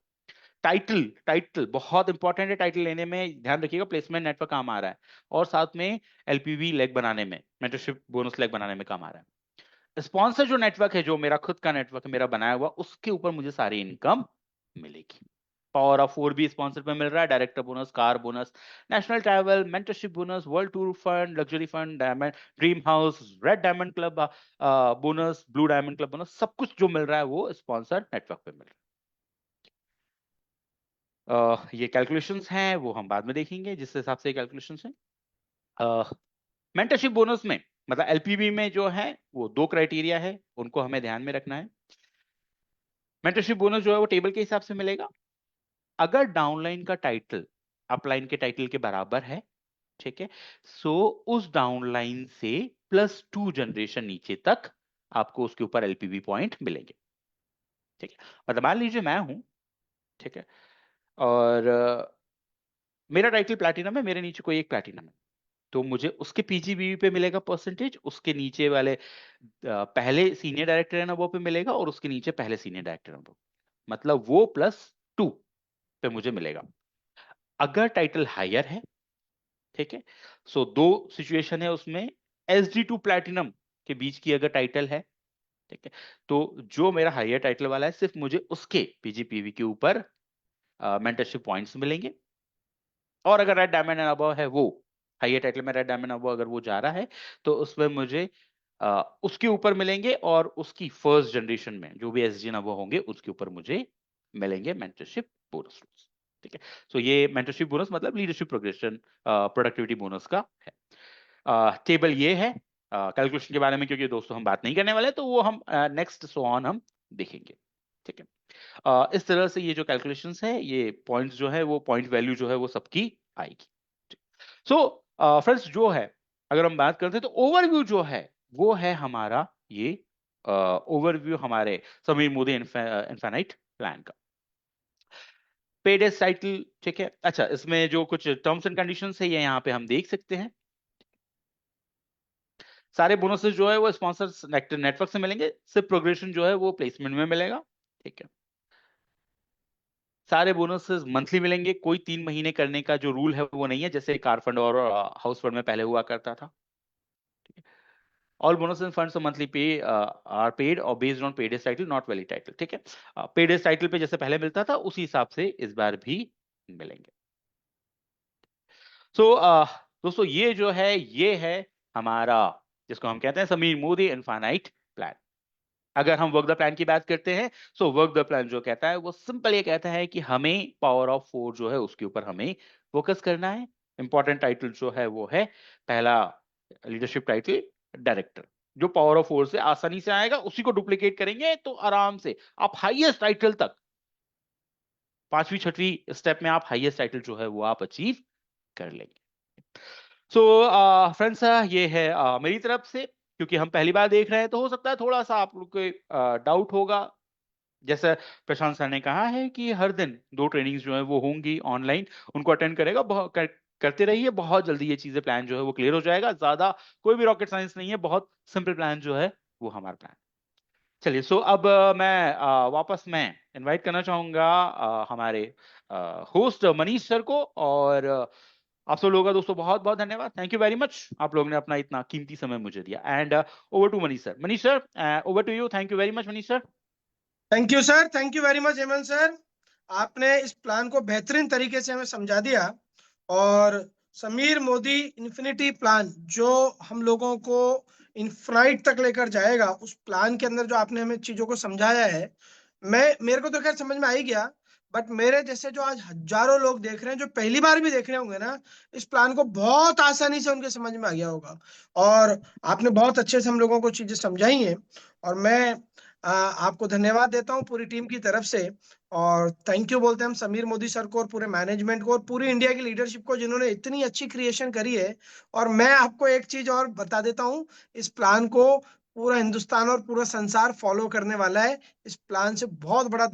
टाइटल, टाइटल बहुत इंपॉर्टेंट है, टाइटल लेने में ध्यान रखिएगा, प्लेसमेंट नेटवर्क काम आ रहा है, और साथ में एलपीवी लेग बनाने में, मेंटरशिप बोनस लेग बनाने में काम आ रहा है। स्पॉन्सर जो नेटवर्क है, जो मेरा खुद का नेटवर्क है, मेरा बनाया हुआ, उसके ऊपर मुझे सारी इनकम मिलेगी। पावर ऑफ 4 भी स्पॉन्सर पे मिल रहा है, director bonus, car bonus, national travel, mentorship bonus, world tour fund, luxury fund, diamond dream house, red diamond club bonus, blue diamond club bonus, सब कुछ जो मिल रहा है वो स्पॉन्सर नेटवर्क पे मिल रहा है। ये कैलकुलेशंस हैं वो हम बाद में देखेंगे जिस हिसाब से कैलकुलेशंस हैं। मेंटरशिप बोनस में मतलब एलपीबी में जो है वो 2 क्राइटेरिया है, उनको हमें ध्यान में रखना है। मेंटरशिप बोनस जो है वो टेबल के हिसाब से मिलेगा। अगर डाउनलाइन का टाइटल अपलाइन के टाइटल के बराबर है, ठीक है, सो उस डाउनलाइन से +2 जनरेशन नीचे तक आपको उसके ऊपर एलपीवी पॉइंट मिलेंगे, ठीक है। मतलब मान लीजिए मैं हूं, ठीक है, और मेरा टाइटल प्लैटिनम है, मेरे नीचे कोई एक प्लैटिनम है, तो मुझे उसके पीजीबीवी पे मिलेगा परसेंटेज, उसके नीचे वाले पहले सीनियर डायरेक्टर है ना वो पे मिलेगा, और उसके नीचे पहले सीनियर डायरेक्टर है वो, मतलब वो +2 पे मुझे मिलेगा। अगर टाइटल हायर है, ठीक है, सो दो सिचुएशन है उसमें, SD2 प्लैटिनम के बीच की अगर टाइटल है, ठीक है, तो जो मेरा हायर टाइटल वाला है सिर्फ मुझे उसके पीजीपीवी के ऊपर मेंटरशिप पॉइंट्स मिलेंगे। और अगर रेड डायमंड एंड अबव है, वो हायर टाइटल में रेड डायमंड अबव अगर वो जा रहा है, तो उसमें मुझे उसके ऊपर मिलेंगे, और उसकी फर्स्ट जनरेशन में जो भी एसजी अबव होंगे उसके ऊपर मुझे मिलेंगे मेंटरशिप बोनस। ठीक है, सो ये मेंटरशिप बोनस मतलब लीडरशिप प्रोग्रेशन प्रोडक्टिविटी बोनस का है। टेबल ये है कैलकुलेशन के बारे में, क्योंकि दोस्तों हम बात नहीं करने वाले, तो वो हम नेक्स्ट सो ऑन हम देखेंगे। ठीक है, इस तरह से ये जो कैलकुलेशंस है, ये पॉइंट्स जो है वो पॉइंट वैल्यू जो है वो सबकी आएगी। सो फ्रेंड्स जो है, अगर हम बात करते हैं तो ओवरव्यू जो है वो है हमारा ये ओवरव्यू हमारे समीर मोदी इन्फिनाइट प्लान का। पेड एज टाइटल, ठीक है, अच्छा इसमें जो कुछ टर्म्स एंड कंडीशंस है ये यहाँ पे हम देख सकते हैं। सारे बोनसेस जो है वो स्पॉन्सर नेटवर्क से मिलेंगे, सिर्फ प्रोग्रेशन जो है वो प्लेसमेंट में मिलेगा। ठीक है, सारे बोनसेस मंथली मिलेंगे, कोई 3 महीने करने का जो रूल है वो नहीं है, जैसे कार फंड और हाउस फंड में पहले हुआ करता था। All bonus end funds monthly पे आर पेड और based on paid title not valid title. ठीक है, पेड टाइटल पे जैसे पहले मिलता था उसी हिसाब से इस बार भी मिलेंगे। सो दोस्तों ये जो है ये है हमारा जिसको हम कहते हैं समीर मोदी इनफाइनाइट प्लान। अगर हम वर्क द प्लान की बात करते हैं, सो वर्क द प्लान जो कहता है वो सिंपल ये कहता है कि हमें पावर ऑफ 4 जो है उसके ऊपर हमें फोकस करना है। इंपॉर्टेंट टाइटल जो है वो है पहला लीडरशिप टाइटल डायरेक्टर, जो पावर ऑफ 4 से आसानी से आएगा, उसी को डुप्लीकेट करेंगे तो आराम से आप हाईएस्ट टाइटल तक, 5वीं 6वीं स्टेप में आप हाईएस्ट टाइटल जो है वो आप अचीव कर लेंगे। सो फ्रेंड्स ये है मेरी तरफ से, क्योंकि हम पहली बार देख रहे हैं तो हो सकता है थोड़ा सा आप लोग को डाउट होगा। जैसे प्रशांत सर ने कहा है कि हर दिन 2 ट्रेनिंग्स जो है वो होंगी ऑनलाइन, उनको अटेंड करेगा, करते रहिए, बहुत जल्दी ये चीजें प्लान जो है वो क्लियर हो जाएगा। ज्यादा कोई भी रॉकेट साइंस नहीं है, बहुत सिंपल प्लान जो है वो हमारा प्लान। चलिए, सो अब वापस मैं इनवाइट करना चाहूंगा हमारे होस्ट मनीष सर को, और आप सब लोगों का दोस्तों बहुत बहुत धन्यवाद, थैंक यू वेरी मच, आप लोगों ने अपना इतना कीमती समय मुझे दिया। And over to Manish sir. Manish sir, over to you, thank you very much Manish sir. Thank you sir, thank you very much Hemant sir. आपने इस प्लान को बेहतरीन तरीके से हमें समझा दिया। और समीर मोदी इन्फिनिटी प्लान जो हम लोगों को इन्फिनाइट तक लेकर जाएगा, उस प्लान के अंदर जो आपने हमें चीजों को समझाया है, मेरे को तो खैर समझ में आ ही गया। बट मेरे जैसे जो आज हजारों लोग देख रहे हैं, जो पहली बार भी देख रहे होंगे ना, इस प्लान को बहुत आसानी से उनके समझ में आ गया होगा। और आपने बहुत अच्छे से हम लोगों को चीजें समझाई हैं। और मैं आपको धन्यवाद देता हूँ पूरी टीम की तरफ से। और थैंक यू बोलते हैं हम समीर मोदी सर को और पूरे मैनेजमेंट को और पूरी इंडिया की लीडरशिप को, जिन्होंने इतनी अच्छी क्रिएशन करी है। और मैं आपको एक चीज और बता देता हूँ, इस प्लान को पूरा हिंदुस्तान और पूरा संसार फॉलो करने वाला है। इस प्लान से बहुत बड़ा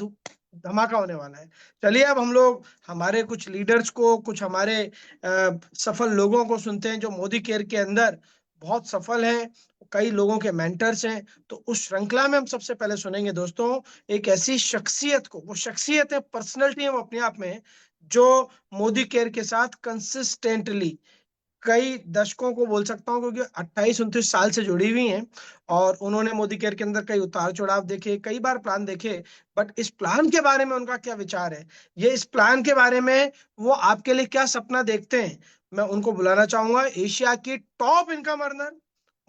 धमाका होने वाला है। चलिए अब हम लोग हमारे कुछ लीडर्स को, कुछ हमारे सफल लोगों को सुनते हैं जो मोदी केयर के अंदर बहुत सफल हैं, कई लोगों के मेंटर्स हैं। तो उस श्रृंखला में हम सबसे पहले सुनेंगे दोस्तों एक ऐसी शख्सियत को, वो शख्सियत है, पर्सनैलिटी है वो अपने आप में, जो मोदी केयर के साथ कंसिस्टेंटली कई दशकों को बोल सकता हूँ, क्योंकि 28-29 साल से जुड़ी हुई हैं। और उन्होंने मोदी केयर के अंदर कई उतार चढ़ाव देखे, कई बार प्लान देखे। बट इस प्लान के बारे में उनका क्या विचार है, ये इस प्लान के बारे में वो आपके लिए क्या सपना देखते हैं, मैं उनको बुलाना चाहूंगा। एशिया की top income earner,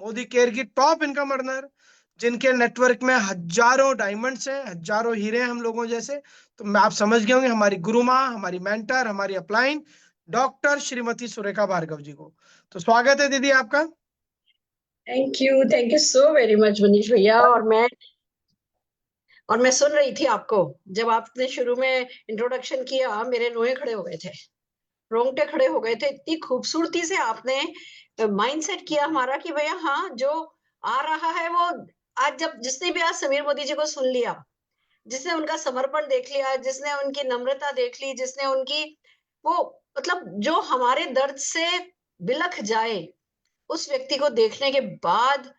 Modi care की टॉप इनकम अर्नर, जिनके नेटवर्क में हजारों डायमंड्स हैं, हजारों हीरे हैं हम लोगों जैसे। तो मैं आप समझ गए होंगे, हमारी गुरु माँ, हमारी मेंटर, हमारी अपलाइन, डॉक्टर श्रीमती सुरेखा भार्गव जी को। तो स्वागत है दीदी आपका। Thank you so very much Manish भैया। और मैं सुन रही थी आपको, जब आपने शुरू में इंट्रोडक्शन किया मेरे रोए खड़े हो गए थे, रोंगटे खड़े हो गए थे। इतनी खूबसूरती से आपने माइंडसेट किया हमारा कि भैया हाँ, जो आ रहा है वो आज, जब जिसने भी आज समीर मोदी जी को सुन लिया, जिसने उनका समर्पण देख लिया, जिसने उनकी नम्रता देख ली, जिसने उनकी वो मतलब जो हमारे दर्द से बिलख जाए, उस व्यक्ति को देखने के बाद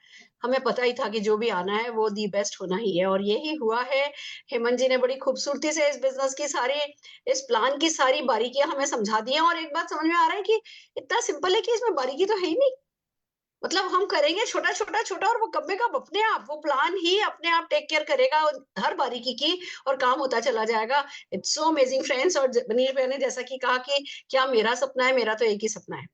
हमें पता ही था कि जो भी आना है वो दी बेस्ट होना ही है, और यही हुआ है। हेमंत जी ने बड़ी खूबसूरती से इस बिजनेस की सारी, इस प्लान की सारी बारीकियां हमें समझा दी हैं, और एक बात समझ में आ रहा है कि इतना सिंपल है कि इसमें बारीकी तो है ही नहीं। मतलब हम करेंगे छोटा छोटा छोटा, और वो कब में कब अपने आप वो प्लान ही अपने आप टेक केयर करेगा हर बारीकी की, और काम होता चला जाएगा। It's so amazing friends. और मनीष भाई ने जैसा कि कहा कि क्या मेरा सपना है, मेरा तो एक ही सपना है।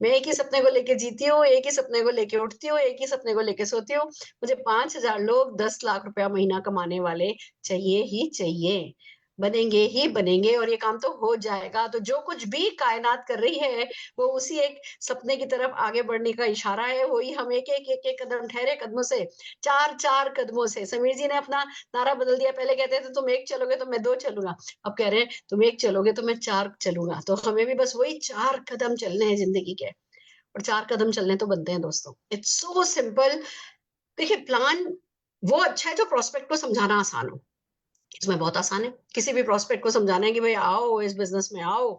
मैं एक ही सपने को लेके जीती हूँ, एक ही सपने को लेके उठती हूँ, एक ही सपने को लेके सोती हूँ। मुझे 5,000 लोग 10 लाख रुपया महीना कमाने वाले चाहिए ही चाहिए, बनेंगे ही बनेंगे, और ये काम तो हो जाएगा। तो जो कुछ भी कायनात कर रही है वो उसी एक सपने की तरफ आगे बढ़ने का इशारा है। वही हम एक एक एक एक कदम, ठहरे कदमों से, चार चार कदमों से। समीर जी ने अपना नारा बदल दिया। पहले कहते थे तुम एक चलोगे तो मैं 2 चलूंगा, अब कह रहे हैं तुम एक चलोगे तो मैं 4 चलूंगा। तो हमें भी बस वही 4 कदम चलने हैं जिंदगी के, और 4 कदम चलने तो बनते हैं दोस्तों। It's so simple. देखिए, प्लान वो अच्छा है जो प्रोस्पेक्ट को समझाना आसान हो। इसमें बहुत आसान है किसी भी प्रोस्पेक्ट को समझाना है कि भाई आओ इस बिजनेस में आओ।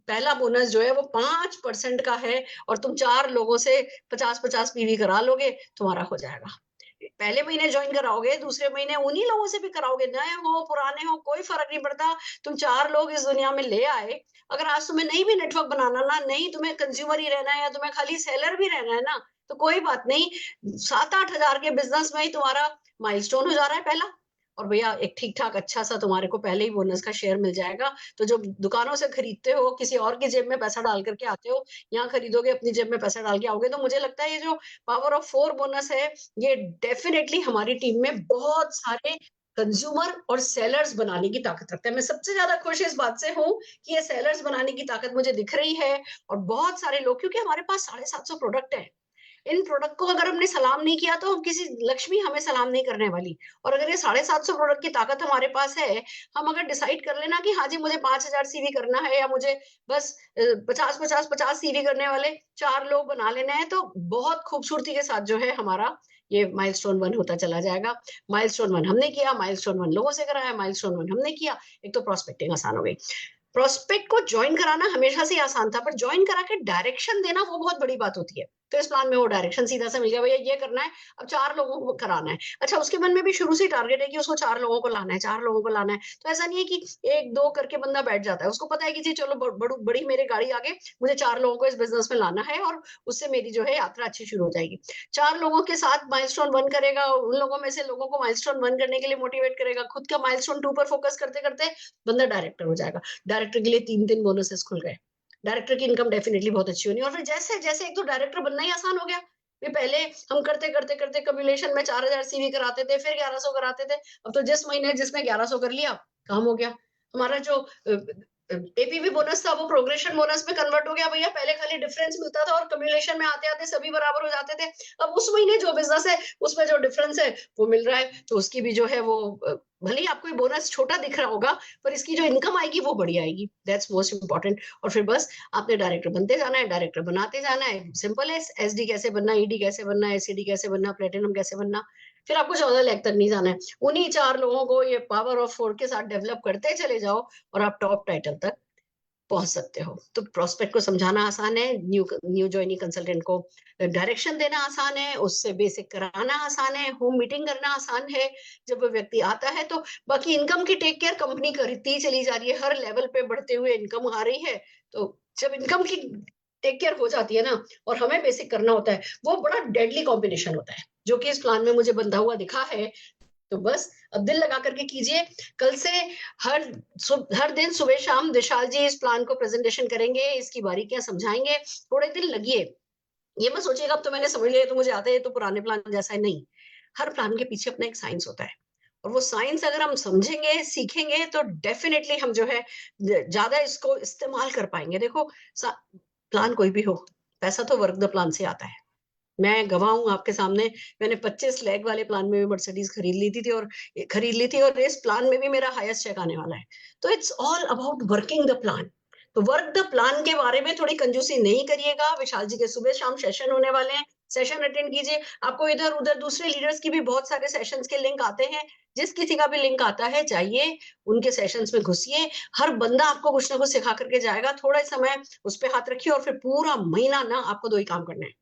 पहला बोनस जो है वो 5% का है, और तुम 4 लोगों से 50-50 पीवी करा लोगे, तुम्हारा हो जाएगा। पहले महीने ज्वाइन कराओगे, दूसरे महीने उन्हीं लोगों से भी कराओगे, नए हो पुराने हो कोई फर्क नहीं पड़ता। तुम 4 लोग इस दुनिया में ले आए। अगर आज तुम्हें नहीं भी नेटवर्क बनाना ना, नहीं तुम्हें कंज्यूमर ही रहना है, या तुम्हें खाली सेलर भी रहना है ना, तो कोई बात नहीं। 7-8 हजार के बिजनेस में ही तुम्हारा माइलस्टोन हो जा रहा है पहला, और भैया एक ठीक ठाक अच्छा सा तुम्हारे को पहले ही बोनस का शेयर मिल जाएगा। तो जो दुकानों से खरीदते हो, किसी और की जेब में पैसा डाल करके आते हो, यहाँ खरीदोगे अपनी जेब में पैसा डाल के आओगे। तो मुझे लगता है ये जो पावर ऑफ 4 बोनस है, ये डेफिनेटली हमारी टीम में बहुत सारे कंज्यूमर और सेलर्स बनाने की ताकत रखता है। मैं सबसे ज्यादा खुश इस बात से हूँ कि ये सेलर्स बनाने की ताकत मुझे दिख रही है। और बहुत सारे लोग, क्योंकि हमारे पास 750 प्रोडक्ट है, इन प्रोडक्ट को अगर हमने सलाम नहीं किया तो हम किसी लक्ष्मी हमें सलाम नहीं करने वाली। और अगर ये 750 प्रोडक्ट की ताकत हमारे पास है, हम अगर डिसाइड कर लेना कि हाँ जी मुझे 5,000 सीवी करना है, या मुझे बस 50-50-50 सीवी करने वाले 4 लोग बना लेने हैं, तो बहुत खूबसूरती के साथ जो है हमारा ये माइलस्टोन 1 होता चला जाएगा। माइलस्टोन 1 हमने किया, माइलस्टोन 1 लोगों से कराया, माइलस्टोन 1 हमने किया। एक तो प्रोस्पेक्टिंग आसान हो गई। प्रोस्पेक्ट को ज्वाइन कराना हमेशा से आसान था, पर ज्वाइन करा के डायरेक्शन देना वो बहुत बड़ी बात होती है। तो इस प्लान में वो डायरेक्शन सीधा सा मिल गया, भैया ये करना है, अब 4 लोगों को कराना है। अच्छा, उसके मन में भी शुरू से टारगेट है कि उसको 4 लोगों को लाना है, 4 लोगों को लाना है। तो ऐसा नहीं है कि 1-2 करके बंदा बैठ जाता है। उसको पता है कि जी चलो बड़ी मेरी गाड़ी आगे, मुझे 4 लोगों को इस बिजनेस में लाना है, और उससे मेरी जो है यात्रा अच्छी शुरू हो जाएगी। 4 लोगों के साथ माइलस्टोन 1 करेगा, और उन लोगों में से लोगों को माइलस्टोन 1 करने के लिए मोटिवेट करेगा। खुद का माइलस्टोन 2 पर फोकस करते करते बंदा डायरेक्टर हो जाएगा। डायरेक्टर के लिए 3-3 बोनसेस खुल गए। डायरेक्टर की इनकम डेफिनिटली बहुत अच्छी होनी है। और फिर जैसे जैसे एक तो डायरेक्टर बनना ही आसान हो गया। फिर पहले हम करते करते करते कम्युलेशन में 4,000 सीवी कराते थे, फिर 1100 कराते थे। अब तो जिस महीने जिसने 1100 कर लिया, काम हो गया। हमारा जो एपीवी बोनस था वो प्रोग्रेशन बोनस में कन्वर्ट हो गया। भैया पहले खाली डिफरेंस मिलता था, और कम्युलेशन में आते आते सभी बराबर हो जाते थे। अब उस महीने जो बिजनेस है उसमें जो डिफरेंस है वो मिल रहा है, तो उसकी भी जो है वो भले ही आपको ये बोनस छोटा दिख रहा होगा, पर इसकी जो इनकम आएगी वो बड़ी आएगी। That's most important. और फिर बस आपने डायरेक्टर बनते जाना है, डायरेक्टर बनाते जाना है। सिंपल है, एसडी कैसे बनना, ईडी कैसे बनना, एसईडी कैसे बनना, प्लेटिनम कैसे बनना। फिर आपको 14 लाख तक नहीं जाना है। उन्हीं 4 लोगों को ये पावर ऑफ 4 के साथ डेवलप करते चले जाओ, और आप टॉप टाइटल तक पहुंच सकते हो। तो प्रोस्पेक्ट को समझाना आसान है, न्यू ज्वाइनिंग कंसल्टेंट को डायरेक्शन देना आसान है, उससे बेसिक कराना आसान है, होम मीटिंग करना आसान है जब वो व्यक्ति आता है। तो बाकी इनकम की टेक केयर कंपनी करती चली जा रही है, हर लेवल पे बढ़ते हुए इनकम आ रही है। तो जब इनकम की टेक केयर हो जाती है ना, और हमें बेसिक करना होता है, वो बड़ा डेडली कॉम्बिनेशन होता है, जो कि इस प्लान में मुझे बनता हुआ दिखा है। तो बस अब दिल लगा करके कीजिए। कल से हर दिन सुबह शाम विशाल जी इस प्लान को प्रेजेंटेशन करेंगे, इसकी बारीकियां समझाएंगे। थोड़े दिन लगिए, ये मत सोचिएगा अब तो मैंने समझ लिया तो मुझे आता है, तो पुराने प्लान जैसा है नहीं। हर प्लान के पीछे अपना एक साइंस होता है, और वो साइंस अगर हम समझेंगे सीखेंगे तो डेफिनेटली हम जो है ज्यादा इसको इस्तेमाल कर पाएंगे। देखो, प्लान कोई भी हो, पैसा तो वर्क द प्लान से आता है। मैं गवाह हूँ आपके सामने। मैंने 25 लाख वाले प्लान में भी मर्सिडीज खरीद ली थी, और इस प्लान में भी मेरा हाईएस्ट चेक आने वाला है। तो it's all about working the plan. तो वर्क द प्लान के बारे में थोड़ी कंजूसी नहीं करिएगा। विशाल जी के सुबह शाम सेशन होने वाले हैं, सेशन अटेंड कीजिए। आपको इधर उधर दूसरे लीडर्स की भी बहुत सारे सेशंस के लिंक आते हैं, जिस किसी का भी लिंक आता है जाइए, उनके सेशंस में घुसिए, हर बंदा आपको कुछ ना कुछ सिखा करके जाएगा। थोड़ा समय उस पे हाथ रखिए और फिर पूरा महीना ना आपको 2 ही काम करने हैं।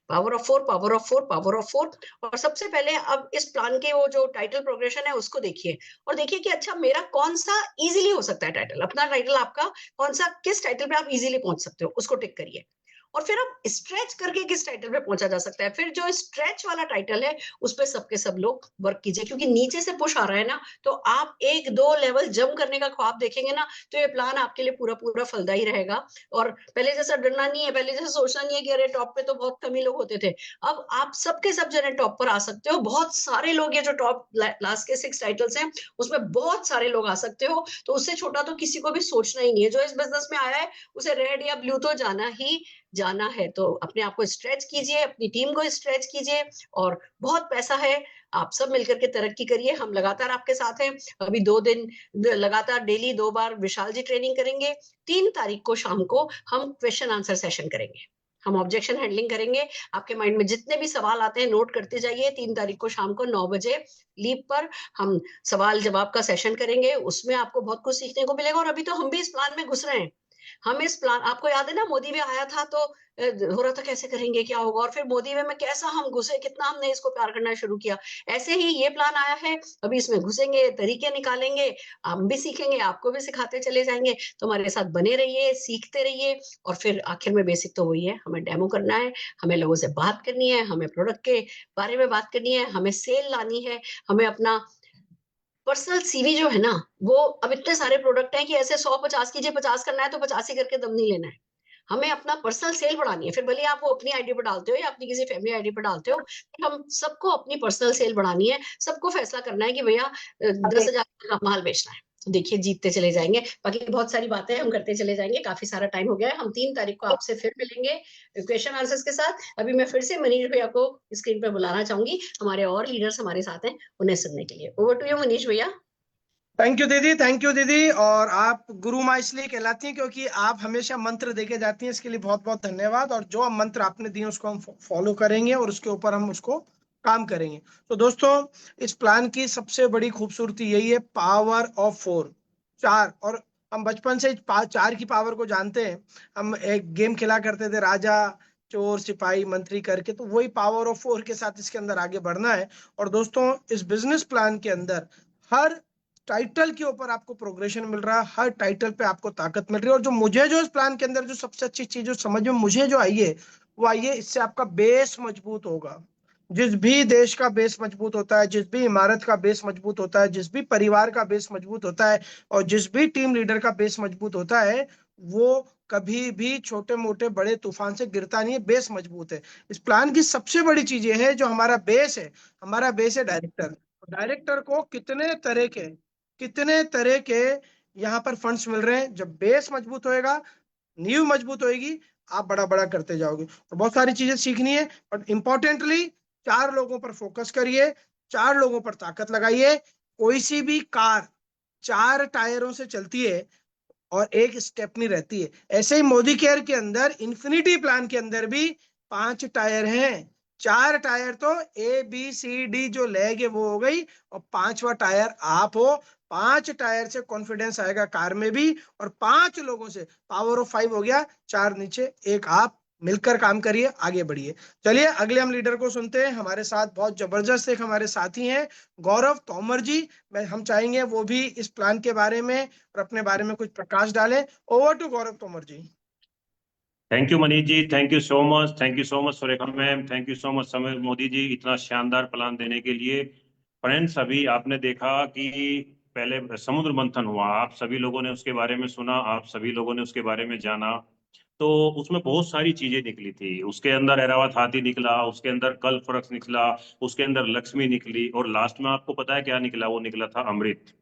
Power of 4, power of 4, power of 4। और सबसे पहले अब इस प्लान के वो जो टाइटल प्रोग्रेशन है उसको देखिए और देखिए कि अच्छा मेरा कौन-सा ईज़िली हो सकता है टाइटल। अपना टाइटल आपका कौन-सा किस टाइटल पे आप ईज़िली पहुँच सकते हो, उसको टिक करिए। और फिर अब स्ट्रेच करके किस टाइटल पे पहुँचा जा सकता है। फिर जो स्ट्रेच वाला टाइटल है, उस पे सब के सब लोग वर्क कीजिए क्योंकि नीचे से पुश आ रहा है ना, तो आप 1-2 लेवल जंप करने का ख्वाब देखेंगे ना, तो ये प्लान आपके लिए पूरा-पूरा फलदायी रहेगा। और पहले जैसा डरना नहीं है, पहले जैसा सोचना नहीं है कि अरे टॉप पे तो बहुत कम ही लोग होते थे। अब आप सब के सब जने टॉप पर आ सकते हो। बहुत सारे लोग ये जो टॉप लास्ट के 6 टाइटल्स हैं, उसमें बहुत सारे लोग आ सकते हो। तो उससे छोटा तो किसी को भी सोचना ही नहीं है। जो इस बिज़नेस में आया है, उसे रेड या ब्लू तो जाना है। तो अपने आप को स्ट्रेच कीजिए, अपनी टीम को स्ट्रेच कीजिए और बहुत पैसा है। आप सब मिलकर के तरक्की करिए। हम लगातार आपके साथ हैं। अभी 2 दिन लगातार डेली 2 बार विशाल जी ट्रेनिंग करेंगे। 3 तारीख को शाम को हम क्वेश्चन आंसर सेशन करेंगे। हम ऑब्जेक्शन हैंडलिंग करेंगे। आपके माइंड में जितने भी सवाल आते हैं नोट करते जाइए। 3 तारीख को शाम को 9 बजे लीव पर हम सवाल जवाब का सेशन करेंगे। उसमें आपको बहुत कुछ सीखने को मिलेगा और अभी तो हम भी इस प्लान में घुस रहे हैं। हम इस प्लान आपको याद है ना मोदी भी आया था तो हो रहा था कैसे करेंगे क्या होगा और फिर मोदी वे में कैसा हम घुसे कितना हमने इसको प्यार करना शुरू किया। ऐसे ही ये प्लान आया है। अभी इसमें घुसेंगे तरीके निकालेंगे, हम भी सीखेंगे, आपको भी सिखाते चले जाएंगे। तो हमारे साथ बने रहिए, सीखते रहिए और फिर आखिर में बेसिक तो वही है, हमें डेमो करना है, हमें लोगों से बात करनी है, हमें प्रोडक्ट के बारे में बात करनी है, हमें सेल लानी है, हमें अपना पर्सनल सीवी जो है ना, वो अब इतने सारे प्रोडक्ट हैं कि ऐसे 100-50 कीजिए, 50 करना है तो 50 ही करके दम नहीं लेना है। हमें अपना पर्सनल सेल बढ़ानी है, फिर भले आप वो अपनी आईडी पे डालते हो या अपनी किसी फैमिली आईडी पे डालते हो, हम सबको अपनी पर्सनल सेल बढ़ानी है, सबको फैसला करना है कि भैया 10,000 का माल बेचना है। तो देखिए जीतते चले जाएँगे, बाकी बहुत सारी बातें हम करते चले जाएँगे, काफ़ी सारा टाइम हो गया है, हम 3 तारीख को आपसे फिर मिलेंगे क्वेश्चन आंसर्स के साथ। अभी मैं फिर से मनीष भैया को स्क्रीन पे बुलाना चाहूँगी, हमारे और लीडर्स हमारे साथ हैं, उन्हें सुनने के लिए। ओवर टू यू मनीष भैया। थैंक यू दीदी। और आप गुरु माँ इसलिए कहलाती हैं क्योंकि आप हमेशा मंत्र देके जाती हैं, इसके लिए बहुत बहुत धन्यवाद। और जो मंत्र आपने दिए उसको हम फॉलो करेंगे और उसके ऊपर हम उसको काम करेंगे। तो दोस्तों, इस प्लान की सबसे बड़ी खूबसूरती यही है, पावर ऑफ 4, 4। और हम बचपन से 4 की पावर को जानते हैं। हम एक गेम खेला करते थे, राजा चोर सिपाही मंत्री करके, तो वही पावर ऑफ 4 के साथ इसके अंदर आगे बढ़ना है। और दोस्तों, इस बिजनेस प्लान के अंदर हर टाइटल के ऊपर आपको प्रोग्रेशन मिल रहा है, हर टाइटल पे आपको ताकत मिल रही है। और जो इस प्लान के अंदर जो सबसे अच्छी चीज जो समझ में मुझे जो आई है, वो आई है, इससे आपका बेस मजबूत होगा। जिस भी देश का बेस मजबूत होता है, जिस भी इमारत का बेस मजबूत होता है, जिस भी परिवार का बेस मजबूत होता है और जिस भी टीम लीडर का बेस मजबूत होता है, वो कभी भी छोटे मोटे बड़े तूफान से गिरता नहीं है, बेस मजबूत है। इस प्लान की सबसे बड़ी चीज ये है, जो हमारा बेस है, हमारा बेस है डायरेक्टर। डायरेक्टर को कितने तरह के यहाँ पर फंड्स मिल रहे हैं। जब बेस मजबूत होएगा, नींव मजबूत होएगी, आप बड़ा बड़ा करते जाओगे। तो बहुत सारी चीजें सीखनी है, बट इंपॉर्टेंटली 4 लोगों पर फोकस करिए, 4 लोगों पर ताकत लगाइए। कोई सी भी कार 4 टायरों से चलती है और एक स्टेपनी रहती है। ऐसे ही मोदी केयर के अंदर, इन्फिनिटी प्लान के अंदर भी 5 टायर हैं। 4 टायर तो ABCD जो लेग है वो हो गई, और 5वां टायर आप हो। 5 टायर से कॉन्फिडेंस आएगा कार में भी, और 5 लोगों से पावर ऑफ 5 हो गया। 4 नीचे, एक आप, मिलकर काम करिए, आगे बढ़िए। चलिए अगले हम लीडर को सुनते हैं। हमारे साथ बहुत जबरदस्त एक हमारे साथी हैं, गौरव तोमर जी। हम चाहेंगे वो भी इस प्लान के बारे में और अपने बारे में कुछ प्रकाश डालें। Over to Gaurav Tomar ji. Thank you Manish ji, thank you so much, thank you so much Surekha ma'am, thank you so much समय मोदी जी, इतना शानदार प्लान देने के लिए। फ्रेंड्स, अभी आपने देखा कि पहले समुद्र मंथन हुआ, आप सभी लोगों ने उसके बारे में सुना, आप सभी लोगों ने उसके बारे में जाना। तो उसमें बहुत सारी चीजें निकली थी। उसके अंदर ऐरावत हाथी निकला, उसके अंदर कल्पवृक्ष निकला, उसके अंदर लक्ष्मी निकली, और लास्ट में आपको पता है क्या निकला? वो निकला था अमृत।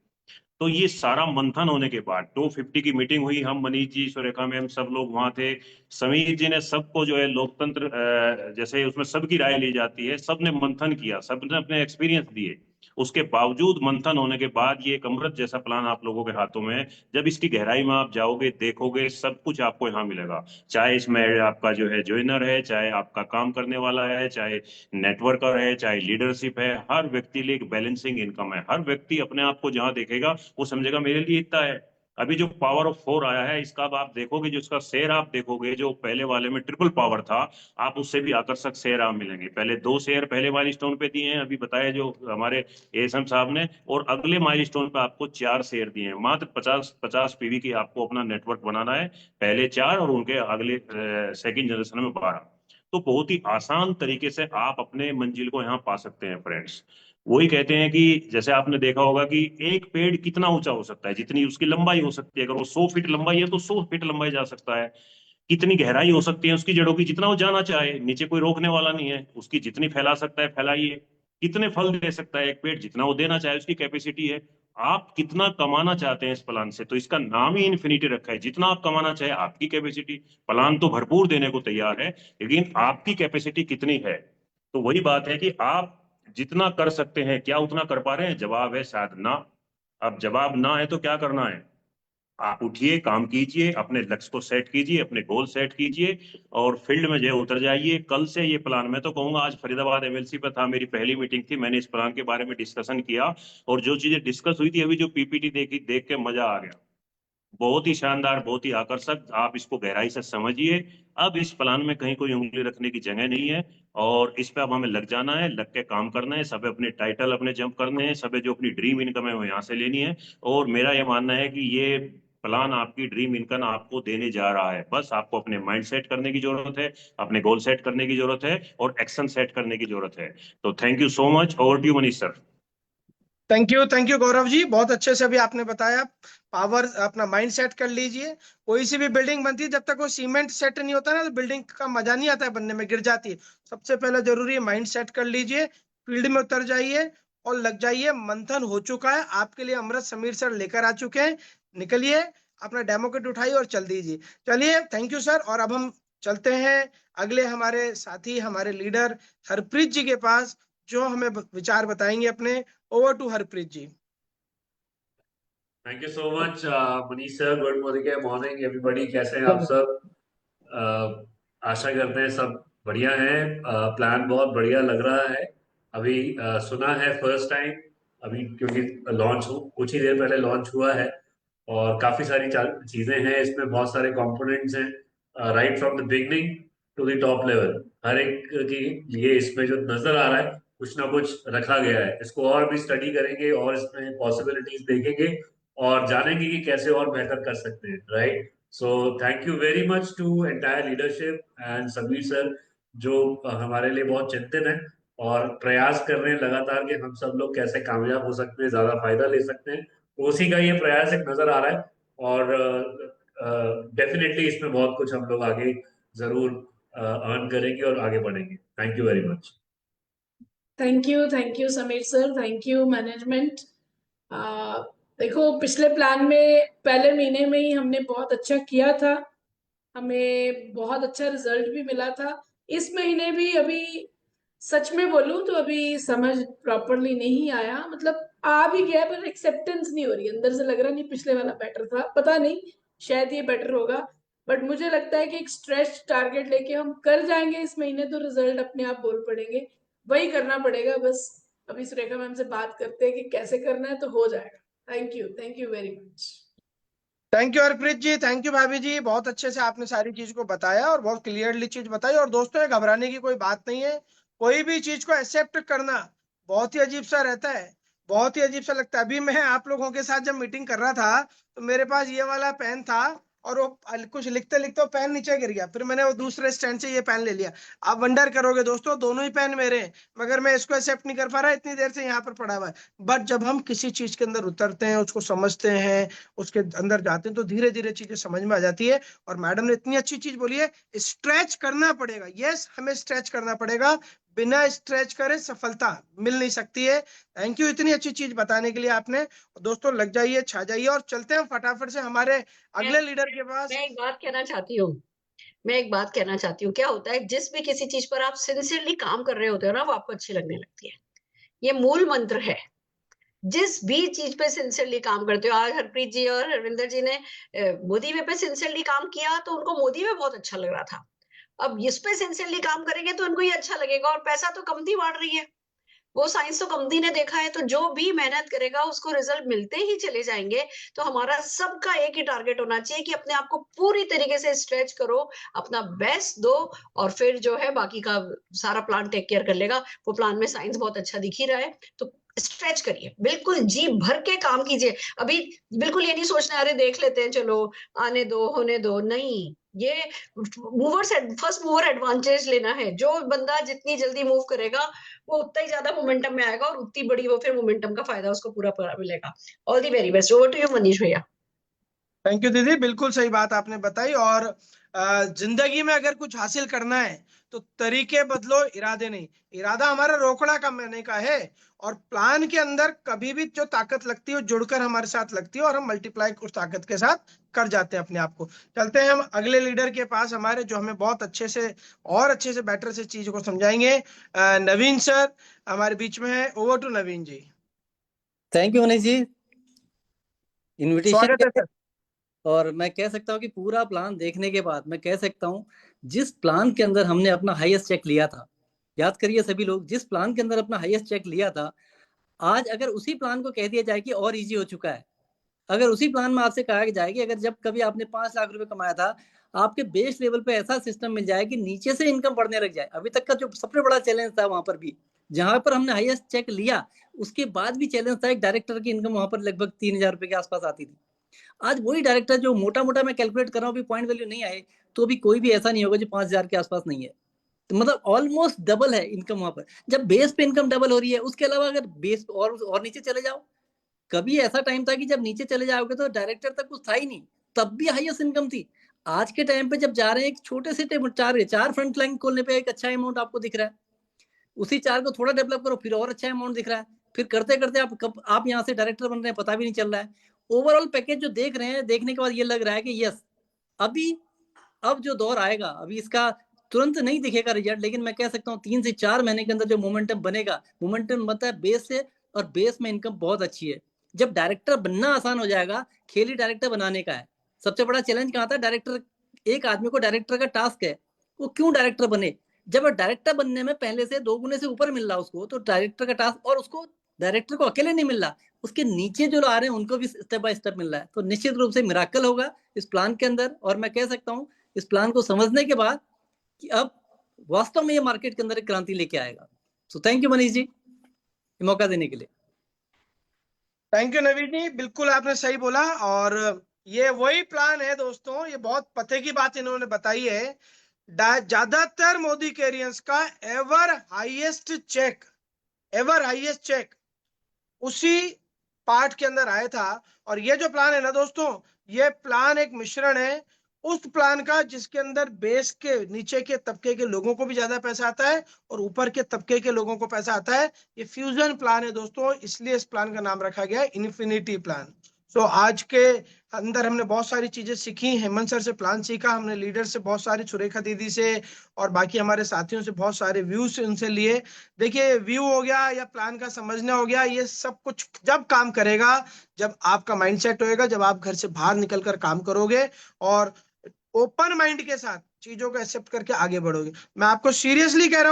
तो ये सारा मंथन होने के बाद 250 की मीटिंग हुई, हम मनीष जी, सुरेखा मैम, सब लोग वहां थे। समीर जी ने सबको जो है लोकतंत्र जैसे उसमें सबकी राय ली जाती है, सबने मंथन किया, सबने अपने एक्सपीरियंस दिए। उसके बावजूद मंथन होने के बाद ये एक अमृत जैसा प्लान आप लोगों के हाथों में है। जब इसकी गहराई में आप जाओगे, देखोगे, सब कुछ आपको यहाँ मिलेगा। चाहे इसमें आपका जो है ज्वाइनर है, चाहे आपका काम करने वाला है, चाहे नेटवर्कर है, चाहे लीडरशिप है, हर व्यक्ति लिए एक बैलेंसिंग इनकम है। हर व्यक्ति अपने आप को जहां देखेगा वो समझेगा मेरे लिए इतना है। अभी जो पावर ऑफ 4 आया है, इसका अब आप देखोगे, जो इसका शेयर आप देखोगे, जो पहले वाले में ट्रिपल पावर था, आप उससे भी आकर्षक शेयर आप मिलेंगे। पहले 2 शेयर पहले माइलस्टोन पे दिए हैं, अभी बताया जो हमारे एएसएम साहब ने, और अगले माइलस्टोन पे आपको 4 शेयर दिए हैं। मात्र 50 पीवी की आपको अपना नेटवर्क बनाना है, पहले 4 और उनके अगले सेकंड जनरेशन में 12। तो बहुत ही आसान तरीके से आप अपने मंजिल को यहाँ पा सकते हैं फ्रेंड्स। वही कहते हैं कि जैसे आपने देखा होगा कि एक पेड़ कितना ऊंचा हो सकता है, जितनी उसकी लंबाई हो सकती है। अगर वो 100 फीट लंबाई है तो 100 फीट लंबाई जा सकता है। कितनी गहराई हो सकती है उसकी जड़ों की, जितना वो जाना चाहे, नीचे कोई रोकने वाला नहीं है। उसकी जितनी फैला सकता है फैलाइए। कितने फल दे सकता है एक पेड़, जितना वो देना चाहे, उसकी कैपेसिटी है। आप कितना कमाना चाहते हैं इस प्लान से, तो इसका नाम ही इन्फिनिटी रखा है। जितना आप कमाना चाहे, आपकी कैपेसिटी। प्लान तो भरपूर देने को तैयार है, लेकिन आपकी कैपेसिटी कितनी है। तो वही बात है कि आप जितना कर सकते हैं, क्या उतना कर पा रहे हैं? जवाब है शायद ना। अब जवाब ना है तो क्या करना है? आप उठिए, काम कीजिए, अपने लक्ष्य को सेट कीजिए, अपने गोल सेट कीजिए, और फील्ड में जो उतर जाइए। कल से ये प्लान, मैं तो कहूंगा, आज फरीदाबाद एमएलसी पर था, मेरी पहली मीटिंग थी, मैंने इस प्लान के बारे में डिस्कशन किया, और जो चीजें डिस्कस हुई थी, अभी जो पीपीटी देखी, देख के मजा आ गया। बहुत ही शानदार, बहुत ही आकर्षक। आप इसको गहराई से समझिए। अब इस प्लान में कहीं कोई उंगली रखने की जगह नहीं है, और इस पे अब हमें लग जाना है, लग के काम करना है। सब अपने टाइटल अपने जंप करने हैं, सब जो अपनी ड्रीम इनकम है वो यहाँ से लेनी है। और मेरा ये मानना है कि ये प्लान आपकी ड्रीम इनकम आपको देने जा रहा है। बस आपको अपने माइंड सेट करने की जरूरत है, अपने गोल सेट करने की जरूरत है, और एक्शन सेट करने की जरूरत है। तो thank you so much. Over to you Manish sir. Thank you Gaurav ji, बहुत अच्छे से अभी आपने बताया। पावर अपना माइंड सेट कर लीजिए। कोई सी भी बिल्डिंग बनती है, जब तक वो सीमेंट सेट नहीं होता ना, तो बिल्डिंग का मजा नहीं आता है बनने में, गिर जाती है। सबसे पहले जरूरी है माइंड सेट कर लीजिए, फील्ड में उतर जाइए और लग जाइए। मंथन हो चुका है आपके लिए, अमृत समीर सर लेकर आ चुके हैं। निकलिए, अपना डेमो किट उठाइए और चल दीजिए। चलिए, थैंक यू सर। और अब हम चलते हैं अगले हमारे साथी, हमारे लीडर हरप्रीत जी के पास, जो हमें विचार बताएंगे अपने। Over to Harpreet ji. Thank you so much Manish sir. Good morning everybody, कैसे हैं आप सब? आशा करते हैं सब बढ़िया हैं। प्लान बहुत बढ़िया लग रहा है। अभी सुना है फर्स्ट टाइम, अभी क्योंकि लॉन्च कुछ ही देर पहले लॉन्च हुआ है, और काफी सारी चीजें हैं इसमें, बहुत सारे कंपोनेंट्स हैं, right from the beginning to the top level. हर एक के लिए इसमें जो नजर आ रहा है, कुछ ना कुछ रखा गया है। इसको और भी स्टडी करेंगे, और इसमें पॉसिबिलिटीज देखेंगे, और जानेंगे कि कैसे और बेहतर कर सकते हैं, right? So thank you very much to entire leadership and Sameer sir, जो हमारे लिए बहुत चिंतित हैं और प्रयास कर रहे हैं लगातार कि हम सब लोग कैसे कामयाब हो सकते हैं, ज्यादा फायदा ले सकते हैं। तो उसी का ये प्रयास एक नजर आ रहा है, और डेफिनेटली इसमें बहुत कुछ हम लोग आगे जरूर अर्न करेंगे और आगे बढ़ेंगे। Thank you very much. Thank you Sameer sir, thank you management. देखो, पिछले प्लान में पहले महीने में ही हमने बहुत अच्छा किया था, हमें बहुत अच्छा रिजल्ट भी मिला था। इस महीने भी अभी सच में बोलूं तो अभी समझ प्रॉपरली नहीं आया, मतलब आ भी गया पर एक्सेप्टेंस नहीं हो रही, अंदर से लग रहा नहीं पिछले वाला बेटर था, पता नहीं शायद ये बेटर होगा। बट मुझे लगता है कि एक स्ट्रेच टारगेट लेके हम कर जाएंगे इस महीने तो रिजल्ट अपने आप बोल पड़ेंगे। वही करना पड़ेगा बस। अभी सुरेखा मैम से बात करते हैं कि कैसे करना है, तो हो जाएगा। Thank you very much. Thank you Harpreet ji, thank you भाभी जी। बहुत अच्छे से आपने सारी चीज को बताया और बहुत क्लियरली चीज बताई। और दोस्तों, ये घबराने की कोई बात नहीं है। कोई भी चीज को एक्सेप्ट करना बहुत ही अजीब सा रहता है, बहुत ही अजीब सा लगता है। अभी मैं आप लोगों के साथ जब मीटिंग कर रहा था, तो मेरे पास ये वाला पेन था, और वो कुछ लिखते लिखते पेन नीचे गिर गया। फिर मैंने वो दूसरे स्टैंड से ये पेन ले लिया। आप वंडर करोगे दोस्तों, दोनों ही पेन मेरे हैं, मगर मैं इसको एक्सेप्ट नहीं कर पा रहा, इतनी देर से यहाँ पर पड़ा हुआ है। बट जब हम किसी चीज के अंदर उतरते हैं, उसको समझते हैं, उसके अंदर जाते हैं, तो धीरे धीरे चीजें समझ में आ जाती है। और मैडम ने इतनी अच्छी चीज बोली है, स्ट्रेच करना पड़ेगा। यस, हमें स्ट्रेच करना पड़ेगा। बिना स्ट्रेच करे सफलता मिल नहीं सकती है। थैंक यू इतनी अच्छी चीज बताने के लिए आपने। दोस्तों, लग जाइए, छा जाइए, और चलते हैं फटाफट से हमारे अगले लीडर के पास। मैं एक बात कहना चाहती हूँ। क्या होता है, जिस भी किसी चीज पर आप सिंसियरली काम कर रहे होते हो ना, वो आपको अच्छी लगने लगती है। ये मूल मंत्र है। जिस भी चीज पे सिंसियरली काम करते हो, आज हरप्रीत जी और हरविंदर जी ने मोदी वे पे सिंसियरली काम किया तो उनको मोदी वे बहुत अच्छा लग रहा था। अब इस पे सिंसियरली काम करेंगे तो उनको ये अच्छा लगेगा, और पैसा तो कंपनी बांट रही है, वो साइंस तो कंपनी ने देखा है, तो जो भी मेहनत करेगा उसको रिजल्ट मिलते ही चले जाएंगे। तो हमारा सबका एक ही टारगेट होना चाहिए कि अपने आप को पूरी तरीके से स्ट्रेच करो, अपना बेस्ट दो, और फिर जो है बाकी का सारा प्लान टेक केयर कर लेगा। वो प्लान में साइंस बहुत अच्छा दिख ही रहा है, तो स्ट्रेच करिए, बिल्कुल जी भर के काम कीजिए। अभी बिल्कुल ये नहीं सोचना अरे देख लेते हैं, चलो आने दो, होने दो, नहीं। ये फर्स्ट मूवर एडवांटेज लेना है। जो बंदा जितनी जल्दी मूव करेगा वो उतना ही ज्यादा मोमेंटम में आएगा, और उतनी बड़ी वो फिर मोमेंटम का फायदा उसको पूरा पूरा मिलेगा। All the very best. Over to you Manish भैया। थैंक यू दीदी, बिल्कुल सही बात आपने बताई। और जिंदगी में अगर कुछ हासिल करना है तो तरीके बदलो, इरादे नहीं। इरादा हमारा रोकड़ा करने का है, और प्लान के अंदर कभी भी जो ताकत लगती है वो जुड़कर हमारे साथ लगती है, और हम मल्टीप्लाई उस ताकत के साथ कर जाते हैं अपने आप को। चलते हैं हम अगले लीडर के पास हमारे, जो हमें बहुत अच्छे से और अच्छे से बेटर से चीज को समझाएंगे। नवीन सर हमारे बीच में है। Over to Naveen ji. Thank you Manish ji, invitation स्वागत है सर। और मैं कह सकता हूँ कि पूरा प्लान देखने के बाद मैं कह सकता हूँ, जिस प्लान के अंदर हमने अपना हाईएस्ट चेक लिया था, याद करिए सभी लोग, जिस प्लान के अंदर अपना हाईएस्ट चेक लिया था, आज अगर उसी प्लान को कह दिया जाए कि और इजी हो चुका है, अगर उसी प्लान में आपसे कहा जाए कि अगर जब कभी आपने 5 लाख रुपए कमाया था, आपके बेस लेवल पे ऐसा सिस्टम मिल जाए कि नीचे से इनकम बढ़ने लग जाए। अभी तक का जो सबसे बड़ा चैलेंज था वहां पर भी, जहां पर हमने हाईएस्ट चेक लिया, उसके बाद भी चैलेंज था। एक डायरेक्टर की इनकम वहां पर लगभग 3,000 रुपए के आसपास आती थी। आज वही डायरेक्टर जो मोटा मोटा मैं कैलकुलेट कर रहा हूँ, पॉइंट वैल्यू नहीं आए तो भी कोई भी ऐसा नहीं होगा जो 5,000 के आसपास नहीं है। तो मतलब ऑलमोस्ट डबल है इनकम वहां पर। जब बेस पे इनकम डबल हो रही है, उसके अलावा अगर बेस और नीचे चले जाओ, कभी ऐसा टाइम था कि जब नीचे चले जाओगे तो डायरेक्टर तक कुछ था ही नहीं, तब भी हाईएस्ट इनकम थी। आज के टाइम पे जब जा रहे हैं, एक छोटे से चार फ्रंट लाइन खोलने पे एक अच्छा अमाउंट आपको दिख रहा है, उसी 4 को थोड़ा डेवलप करो फिर और अच्छा अमाउंट दिख रहा है, फिर करते करते आप यहाँ से डायरेक्टर बन रहे हैं, पता भी नहीं चल रहा है। ओवरऑल पैकेज जो देख रहे हैं, देखने के बाद ये लग रहा है कि यस, अब जो दौर आएगा, अभी इसका तुरंत नहीं दिखेगा रिजल्ट, लेकिन मैं कह सकता हूँ 3 से 4 महीने के अंदर जो मोमेंटम बनेगा, मोमेंटम बनता है बेस से, और बेस में इनकम बहुत अच्छी है। जब डायरेक्टर बनना आसान हो जाएगा, खेल ही डायरेक्टर बनाने का है। सबसे बड़ा चैलेंज कहाँ था? डायरेक्टर, एक आदमी को डायरेक्टर का टास्क है, वो क्यों डायरेक्टर बने? जब डायरेक्टर बनने में पहले से 2 गुने से ऊपर मिल रहा है उसको, तो डायरेक्टर का टास्क, और उसको डायरेक्टर को अकेले नहीं मिल रहा, उसके नीचे जो आ रहे हैं उनको भी स्टेप बाय स्टेप मिल रहा है। तो निश्चित रूप से मिराकल होगा इस प्लान के अंदर, और मैं कह सकता हूँ इस प्लान को समझने के बाद कि अब वास्तव में ये मार्केट के अंदर एक क्रांति लेके आएगा। सो थैंक यू मनीष जी मौका देने के लिए। थैंक यू नवीन जी, बिल्कुल आपने सही बोला। और ये वही प्लान है दोस्तों, ये बहुत पते की बात इन्होंने बताई है। ज्यादातर मोदी कैरियर्स का एवर हाईएस्ट चेक उसी पार्ट के अंदर आया था। और ये जो प्लान है ना दोस्तों, ये प्लान एक मिश्रण है उस प्लान का जिसके अंदर बेस के नीचे के तबके के लोगों को भी ज्यादा पैसा आता है और ऊपर के तबके के लोगों को पैसा आता है। ये फ्यूजन प्लान है दोस्तों, इसलिए इस प्लान का नाम रखा गया है इन्फिनिटी प्लान। सो आज के अंदर हमने बहुत सारी चीजें सीखी। हेमंत सर से प्लान सीखा हमने, लीडर से बहुत सारी, सुरेखा दीदी से और बाकी हमारे साथियों से बहुत सारे व्यूज उनसे लिए। देखिए, व्यू हो गया या प्लान का समझना हो गया, ये सब कुछ जब काम करेगा, जब आपका माइंडसेट होएगा, जब आप घर से बाहर निकलकर काम करोगे और ओपन माइंड के साथ चीजों को एक्सेप्ट करके आगे बढ़ोगे। मैं आपको सीरियसली कह रहा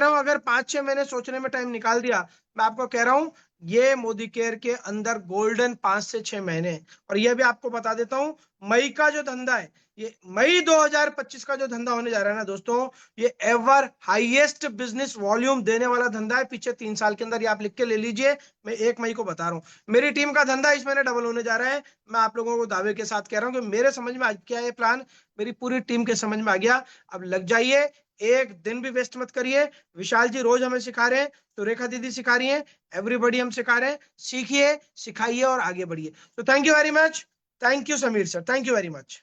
हूं, अगर 5-6 महीने सोचने में टाइम निकाल दिया, मैं आपको कह रहा हूं ये मोदी केयर के अंदर गोल्डन 5 से 6 महीने। और ये भी आपको बता देता हूं, मई का जो धंधा है, ये मई 2025 का जो धंधा होने जा रहा है ना दोस्तों, ये एवर हाईएस्ट बिजनेस वॉल्यूम देने वाला धंधा है पीछे 3 साल के अंदर। ये आप लिख के ले लीजिए, मैं 1 मई को बता रहा हूं। मेरी टीम का धंधा इस महीने डबल होने जा रहा है। मैं आप लोगों को दावे के साथ कह रहा हूं कि मेरे समझ में आ गया ये प्लान, मेरी पूरी टीम के समझ में आ गया। अब लग जाइए, एक दिन भी वेस्ट मत करिए। विशाल जी रोज हमें सिखा रहे हैं, सुरेखा दीदी सिखा रही है, एवरीबॉडी हम सिखा रहे हैं। सीखिए, सिखाइए और आगे बढ़िए। तो thank you very much. Thank you Sameer sir, thank you very much.